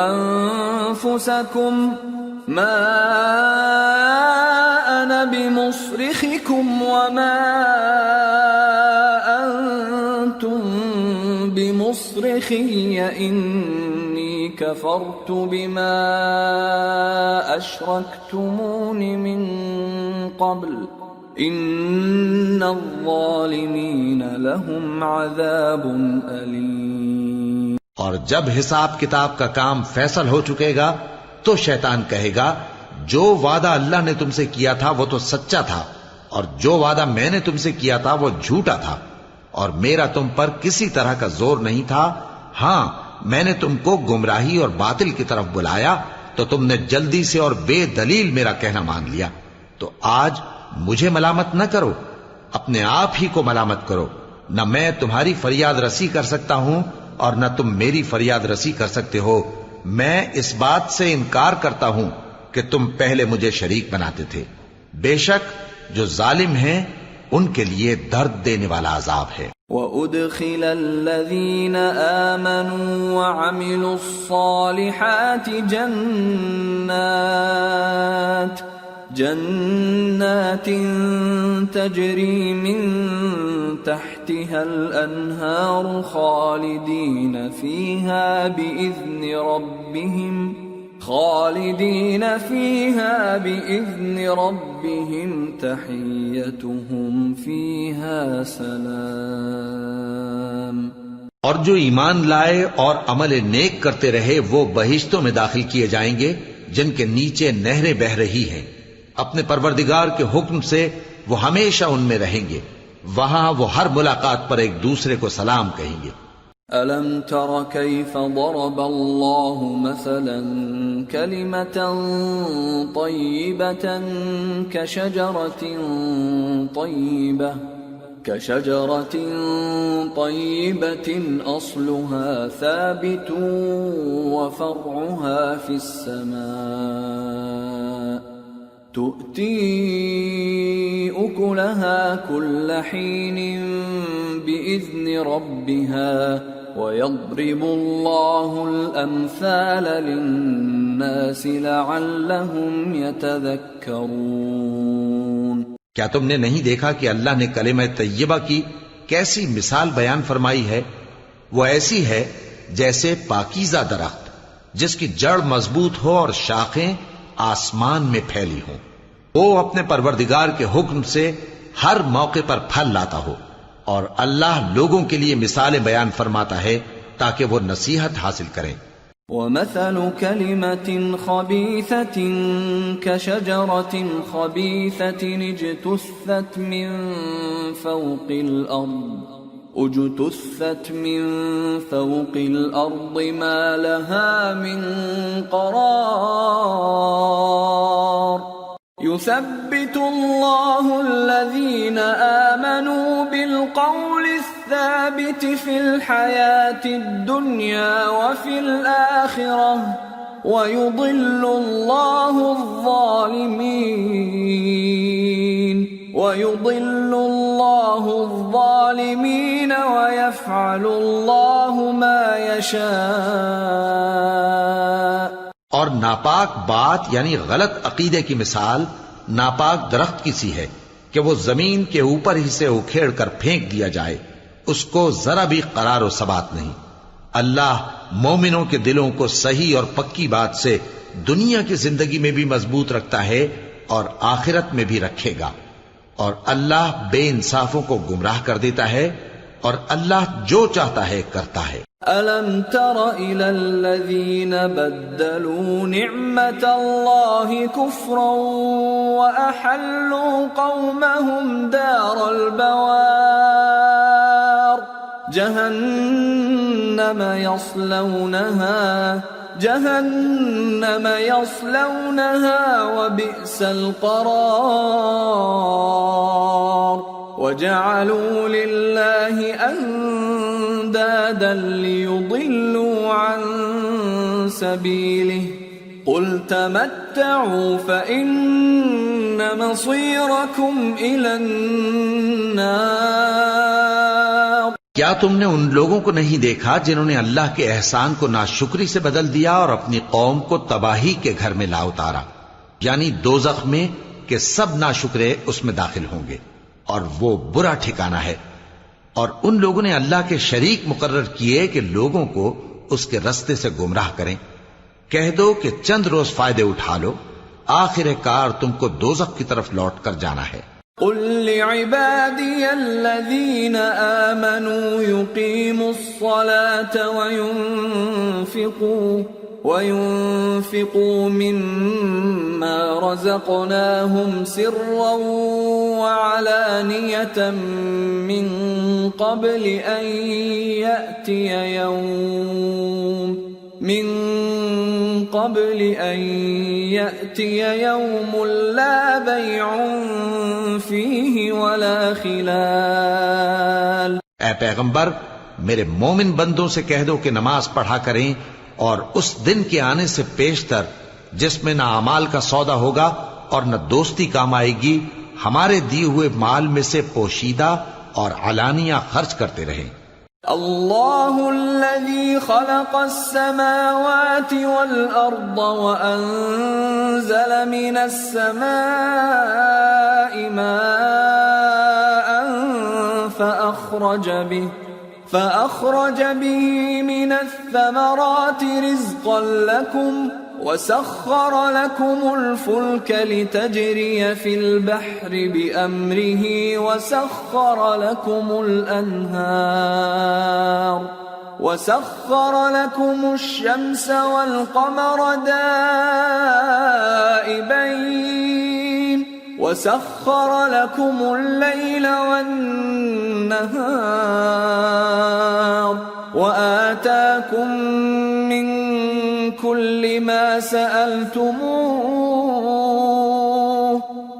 أنفسكم ما أنا بمصرخكم وما أنتم بمصرخي إني كفرت بما أشركتمون من قبل ان الظالمین لهم عذاب علیم۔ اور جب حساب کتاب کا کام فیصل ہو چکے گا تو شیطان کہے گا جو وعدہ اللہ نے تم سے کیا تھا وہ تو سچا تھا اور جو وعدہ میں نے تم سے کیا تھا وہ جھوٹا تھا، اور میرا تم پر کسی طرح کا زور نہیں تھا، ہاں میں نے تم کو گمراہی اور باطل کی طرف بلایا تو تم نے جلدی سے اور بے دلیل میرا کہنا مان لیا، تو آج مجھے ملامت نہ کرو، اپنے آپ ہی کو ملامت کرو، نہ میں تمہاری فریاد رسی کر سکتا ہوں اور نہ تم میری فریاد رسی کر سکتے ہو۔ میں اس بات سے انکار کرتا ہوں کہ تم پہلے مجھے شریک بناتے تھے، بے شک جو ظالم ہیں ان کے لیے درد دینے والا عذاب ہے۔ وَأُدْخِلَ الَّذِينَ آمَنُوا وَعَمِلُوا الصَّالِحَاتِ جنات تجری من تحتها الانہار خالدین فیہا بإذن ربهم تحیتهم فیہا سلام۔ اور جو ایمان لائے اور عمل نیک کرتے رہے وہ بہشتوں میں داخل کیے جائیں گے جن کے نیچے نہریں بہہ رہی ہیں، اپنے پروردگار کے حکم سے وہ ہمیشہ ان میں رہیں گے، وہاں وہ ہر ملاقات پر ایک دوسرے کو سلام کہیں گے۔ أَلَمْ تَرَ كَيْفَ ضَرَبَ اللَّهُ مَثَلًا كَلِمَةً طَيِّبَةً كَشَجَرَةٍ طَيِّبَةٍ أَصْلُهَا ثَابِتٌ وَفَرْعُهَا فِي السَّمَاءِ تُؤْتِي أُكُلَهَا كُلَّ حِينٍ بِإِذْنِ رَبِّهَا وَيَضْرِبُ اللَّهُ الْأَمْثَالَ لِلنَّاسِ لَعَلَّهُمْ يَتَذَكَّرُونَ۔ کیا تم نے نہیں دیکھا کہ اللہ نے کلمہ طیبہ کی کیسی مثال بیان فرمائی ہے؟ وہ ایسی ہے جیسے پاکیزہ درخت جس کی جڑ مضبوط ہو اور شاخیں آسمان میں پھیلی ہوں، وہ اپنے پروردگار کے حکم سے ہر موقع پر پھل لاتا ہو، اور اللہ لوگوں کے لیے مثالیں بیان فرماتا ہے تاکہ وہ نصیحت حاصل کریں۔ ومثل كلمة خبيثة كشجرة خبيثة اجتثت من فوق الأرض ما لها من قرار يثبت الله الذين آمنوا بالقول الثابت في الحياة الدنيا وفي الآخرة ويضل الله الظالمين ويفعل الله ما يشاء. اور ناپاک بات یعنی غلط عقیدے کی مثال ناپاک درخت کی سی ہے کہ وہ زمین کے اوپر ہی سے اکھیڑ کر پھینک دیا جائے، اس کو ذرا بھی قرار و ثبات نہیں. اللہ مومنوں کے دلوں کو صحیح اور پکی بات سے دنیا کی زندگی میں بھی مضبوط رکھتا ہے اور آخرت میں بھی رکھے گا. اور اللہ بے انصافوں کو گمراہ کر دیتا ہے اور اللہ جو چاہتا ہے کرتا ہے. أَلَمْ تَرَ إِلَى الَّذِينَ بَدَّلُوا نِعْمَةَ اللَّهِ كُفْرًا وَأَحَلُّوا قَوْمَهُمْ دَارَ الْبَوَارِ جهنم يصلونها وبئس القرار وجعلوا لله أندادا ليضلوا عن سبيله قل تمتعوا فإن مصيركم إلى النار. کیا تم نے ان لوگوں کو نہیں دیکھا جنہوں نے اللہ کے احسان کو ناشکری سے بدل دیا اور اپنی قوم کو تباہی کے گھر میں لا اتارا، یعنی دوزخ میں کہ سب ناشکرے اس میں داخل ہوں گے اور وہ برا ٹھکانہ ہے. اور ان لوگوں نے اللہ کے شریک مقرر کیے کہ لوگوں کو اس کے رستے سے گمراہ کریں. کہہ دو کہ چند روز فائدے اٹھا لو، آخر کار تم کو دوزخ کی طرف لوٹ کر جانا ہے. قل لعبادي الذين آمنوا يقيموا الصلاة وينفقوا مما رزقناهم سرا وعلانية من قبل أن يأتي يوم لا بيع فيه ولا خلال. اے پیغمبر میرے مومن بندوں سے کہہ دو کہ نماز پڑھا کریں اور اس دن کے آنے سے پیشتر جس میں نہ اعمال کا سودا ہوگا اور نہ دوستی کام آئے گی، ہمارے دیے ہوئے مال میں سے پوشیدہ اور علانیہ خرچ کرتے رہیں. اللہ الذي خلق السماوات والأرض وأنزل من السماء ماء فأخرج به من الثمرات رزقا لكم وسخر لكم الفلك لتجري في البحر بأمره وسخر لكم الشمس والقمر دائبين وسخر لكم الليل والنهار وآتاكم من كل ما سألتموه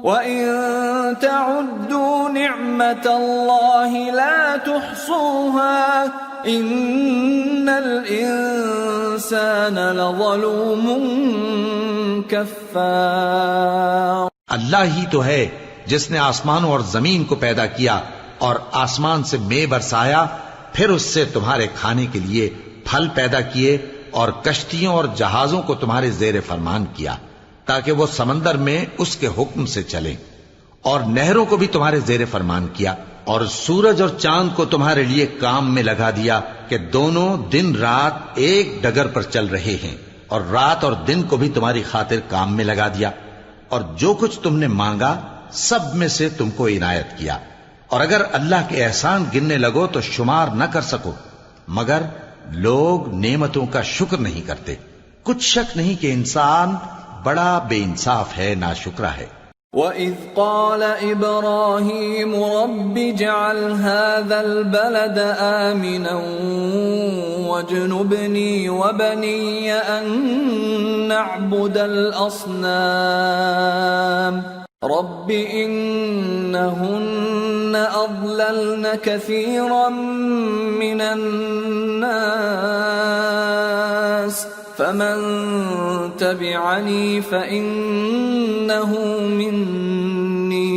وإن تعدوا نعمة الله لا تحصوها إن الإنسان لظلوم كفار. اللہ ہی تو ہے جس نے آسمانوں اور زمین کو پیدا کیا اور آسمان سے مے برسایا، پھر اس سے تمہارے کھانے کے لیے پھل پیدا کیے اور کشتیوں اور جہازوں کو تمہارے زیر فرمان کیا تاکہ وہ سمندر میں اس کے حکم سے چلیں، اور نہروں کو بھی تمہارے زیر فرمان کیا، اور سورج اور چاند کو تمہارے لیے کام میں لگا دیا کہ دونوں دن رات ایک ڈگر پر چل رہے ہیں، اور رات اور دن کو بھی تمہاری خاطر کام میں لگا دیا، اور جو کچھ تم نے مانگا سب میں سے تم کو عنایت کیا. اور اگر اللہ کے احسان گننے لگو تو شمار نہ کر سکو، مگر لوگ نعمتوں کا شکر نہیں کرتے. کچھ شک نہیں کہ انسان بڑا بے انصاف ہے، ناشکرا ہے. وَإِذْ قَالَ إِبْرَاهِيمُ رَبِّ اجْعَلْ هَذَا الْبَلَدَ آمِنًا وَاجْنُبْنِي وَبَنِيَّ أَن نَّعْبُدَ الْأَصْنَامَ رَبِّ إِنَّهُنَّ أَضْلَلْنَ كَثِيرًا مِّنَ النَّاسِ فَمَن تَبِعَنِي فَإِنَّهُ مِنِّي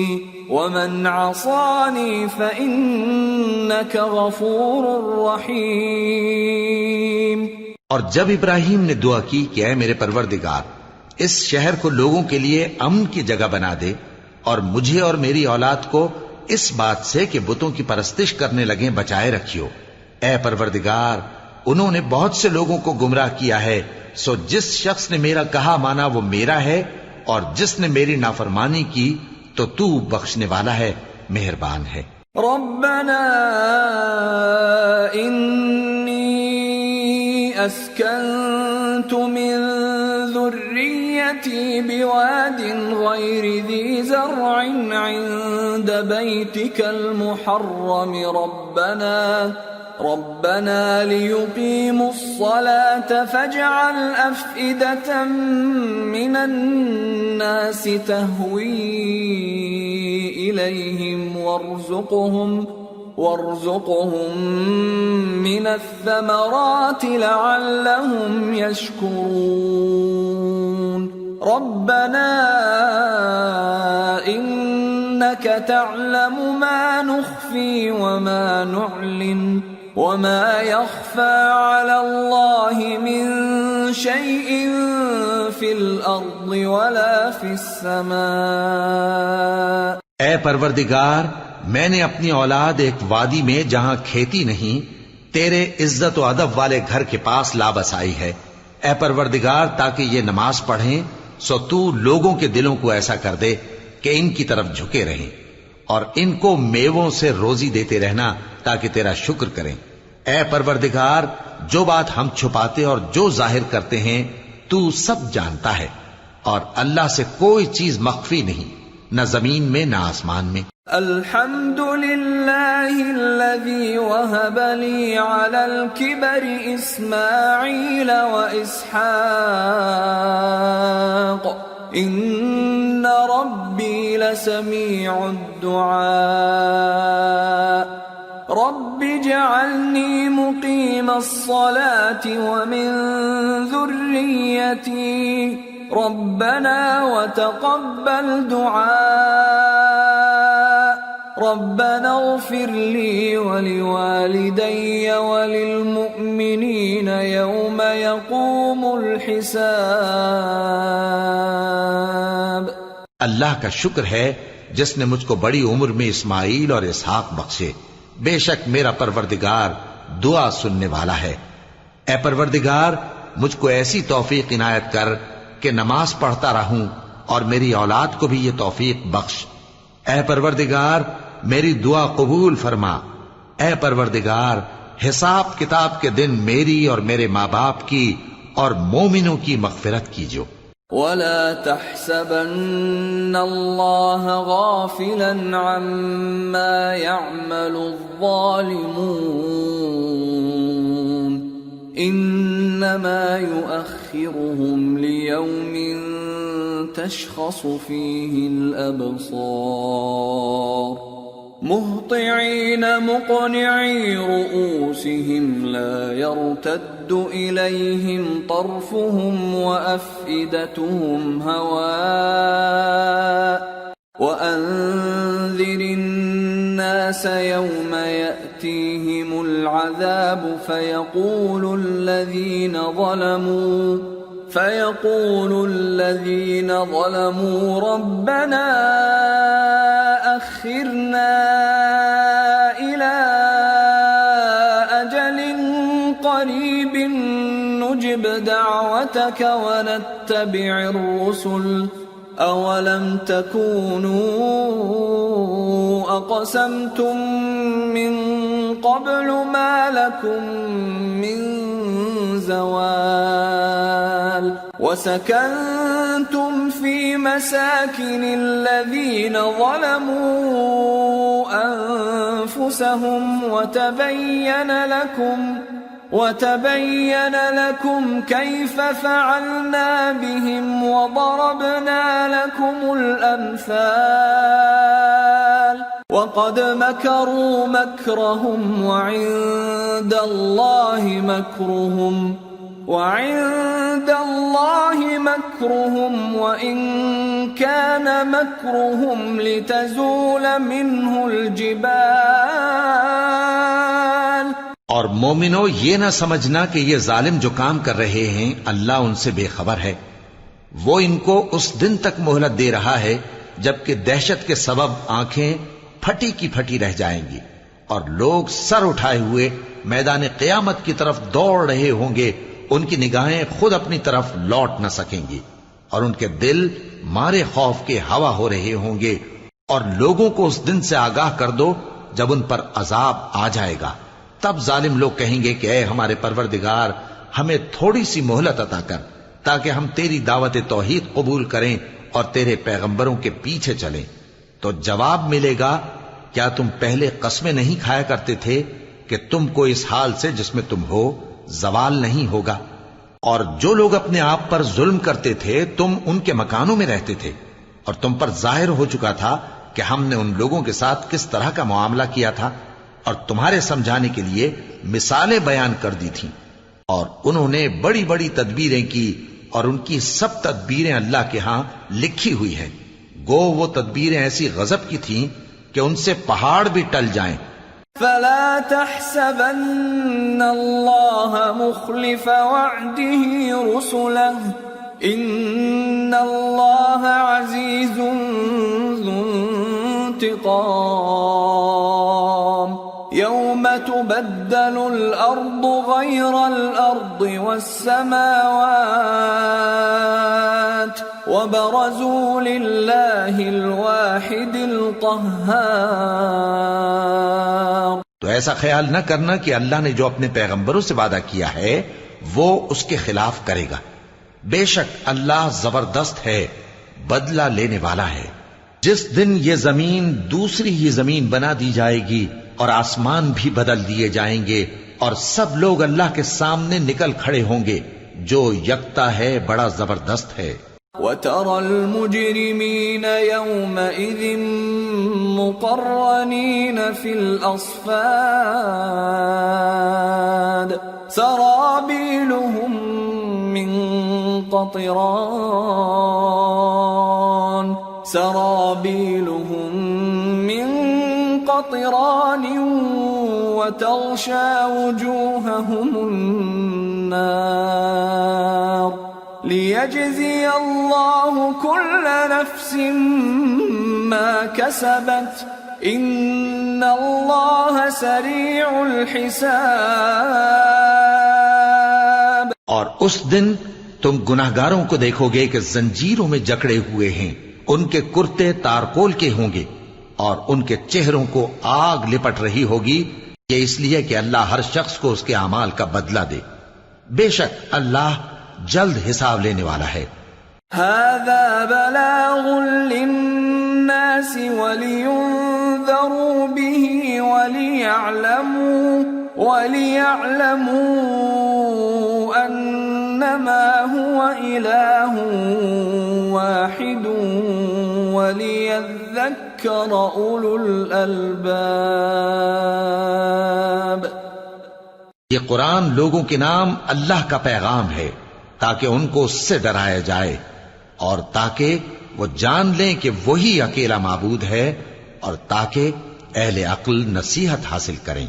وَمَنْ عَصَانِي فَإِنَّكَ غَفُورٌ رَّحِيمٌ. اور جب ابراہیم نے دعا کی کہ اے میرے پروردگار، اس شہر کو لوگوں کے لیے امن کی جگہ بنا دے اور مجھے اور میری اولاد کو اس بات سے کہ بتوں کی پرستش کرنے لگیں بچائے رکھیو. اے پروردگار، انہوں نے بہت سے لوگوں کو گمراہ کیا ہے، سو جس شخص نے میرا کہا مانا وہ میرا ہے، اور جس نے میری نافرمانی کی تو تو بخشنے والا ہے، مہربان ہے. ربنا انی اسکنت من ذریتی بواد غیر ذی زرع عند بیتک المحرم ربنا ليقيموا الصلاة فاجعل أفئدة من الناس تهوي إليهم وارزقهم من الثمرات لعلهم يشكرون. ربنا إنك تعلم ما نخفي وما نعلن وما يخفى على الله من شيء في الأرض ولا في السماء. اے پروردگار، میں نے اپنی اولاد ایک وادی میں جہاں کھیتی نہیں تیرے عزت و ادب والے گھر کے پاس لا بسائی ہے. اے پروردگار، تاکہ یہ نماز پڑھیں سو تو لوگوں کے دلوں کو ایسا کر دے کہ ان کی طرف جھکے رہیں، اور ان کو میووں سے روزی دیتے رہنا تاکہ تیرا شکر کریں. اے پروردگار، جو بات ہم چھپاتے اور جو ظاہر کرتے ہیں تو سب جانتا ہے، اور اللہ سے کوئی چیز مخفی نہیں، نہ زمین میں نہ آسمان میں. الحمد للہ الذی وہب لی علی الکبر اسماعیل و اسحاق ان ربی لسمیع الدعاء. رب اجعلنی مقیم الصلاة ومن ذریتی ربنا وتقبل دعاء. ربنا اغفر لي ولوالدي وللمؤمنين يوم يقوم الحساب. اللہ کا شکر ہے جس نے مجھ کو بڑی عمر میں اسماعیل اور اسحاق بخشے. بے شک میرا پروردگار دعا سننے والا ہے. اے پروردگار، مجھ کو ایسی توفیق عنایت کر کہ نماز پڑھتا رہوں اور میری اولاد کو بھی یہ توفیق بخش. اے پروردگار، میری دعا قبول فرما. اے پروردگار، حساب کتاب کے دن میری اور میرے ماں باپ کی اور مومنوں کی مغفرت کیجو. ولا تحسبن الله غافلا عما يعمل الظالمون انما يؤخرهم ليوم تشخص فيه الابصار مهطعين مقنعي رؤوسهم لا يرتد إليهم طرفهم وأفئدتهم هواء وأنذر الناس يوم يأتيهم العذاب فيقول الذين ظلموا ربنا أخرنا إلى أجل قريب نجب دعوتك ونتبع الرسل أولم تكونوا أقسمتم من قبل ما لكم من زوال وسكنتم في مساكن الذين ظلموا أنفسهم وتبين لكم كيف فعلنا بهم وضربنا لكم الأمثال وقد مكروا مكرهم وعند الله مكرهم وإن كان مكرهم لتزول منه الجبال. اور مومنو، یہ نہ سمجھنا کہ یہ ظالم جو کام کر رہے ہیں اللہ ان سے بے خبر ہے. وہ ان کو اس دن تک مہلت دے رہا ہے جبکہ دہشت کے سبب آنکھیں پھٹی کی پھٹی رہ جائیں گی اور لوگ سر اٹھائے ہوئے میدان قیامت کی طرف دوڑ رہے ہوں گے. ان کی نگاہیں خود اپنی طرف لوٹ نہ سکیں گی اور ان کے دل مارے خوف کے ہوا ہو رہے ہوں گے. اور لوگوں کو اس دن سے آگاہ کر دو جب ان پر عذاب آ جائے گا. تب ظالم لوگ کہیں گے کہ اے ہمارے پروردگار، ہمیں تھوڑی سی مہلت عطا کر تاکہ ہم تیری دعوت توحید قبول کریں اور تیرے پیغمبروں کے پیچھے چلیں. تو جواب ملے گا، کیا تم پہلے قسمیں نہیں کھایا کرتے تھے کہ تم کو اس حال سے جس میں تم ہو زوال نہیں ہوگا؟ اور جو لوگ اپنے آپ پر ظلم کرتے تھے تم ان کے مکانوں میں رہتے تھے اور تم پر ظاہر ہو چکا تھا کہ ہم نے ان لوگوں کے ساتھ کس طرح کا معاملہ کیا تھا اور تمہارے سمجھانے کے لیے مثالیں بیان کر دی تھیں. اور انہوں نے بڑی بڑی تدبیریں کی اور ان کی سب تدبیریں اللہ کے ہاں لکھی ہوئی ہیں. گو وہ تدبیریں ایسی غضب کی تھیں کہ ان سے پہاڑ بھی ٹل جائیں. فلا تحسبن الله مخلف وعده رسله ان الله عزيز ذو انتقام يوم تبدل الأرض غير الأرض والسماوات وبرزوا لله الواحد القهار. تو ایسا خیال نہ کرنا کہ اللہ نے جو اپنے پیغمبروں سے وعدہ کیا ہے وہ اس کے خلاف کرے گا. بے شک اللہ زبردست ہے، بدلہ لینے والا ہے. جس دن یہ زمین دوسری ہی زمین بنا دی جائے گی اور آسمان بھی بدل دیے جائیں گے اور سب لوگ اللہ کے سامنے نکل کھڑے ہوں گے جو یکتا ہے، بڑا زبردست ہے. وَتَرَى الْمُجْرِمِينَ يَوْمَئِذٍ مُقَرَّنِينَ فِي الْأَصْفَادِ سَرَابِيلُهُم مِّن قَطِرَانٍ وَتَغْشَى وُجُوهَهُمُ النَّارُ لِيَجْزِيَ اللَّهُ كُلَّ نَفْسٍ مَا كَسَبَتْ إِنَّ اللَّهَ سَرِيعُ الْحِسَابِ. اور اس دن تم گناہگاروں کو دیکھو گے کہ زنجیروں میں جکڑے ہوئے ہیں، ان کے کرتے تارکول کے ہوں گے اور ان کے چہروں کو آگ لپٹ رہی ہوگی. یہ اس لیے کہ اللہ ہر شخص کو اس کے اعمال کا بدلہ دے. بے شک اللہ جلد حساب لینے والا ہے. هذا بلاغ للناس ولينذروا به وليعلموا أنما هو إله واحد وليذكر أولو الألباب. یہ قرآن لوگوں کے نام اللہ کا پیغام ہے تاکہ ان کو اس سے ڈرایا جائے اور تاکہ وہ جان لیں کہ وہی اکیلا معبود ہے اور تاکہ اہل عقل نصیحت حاصل کریں.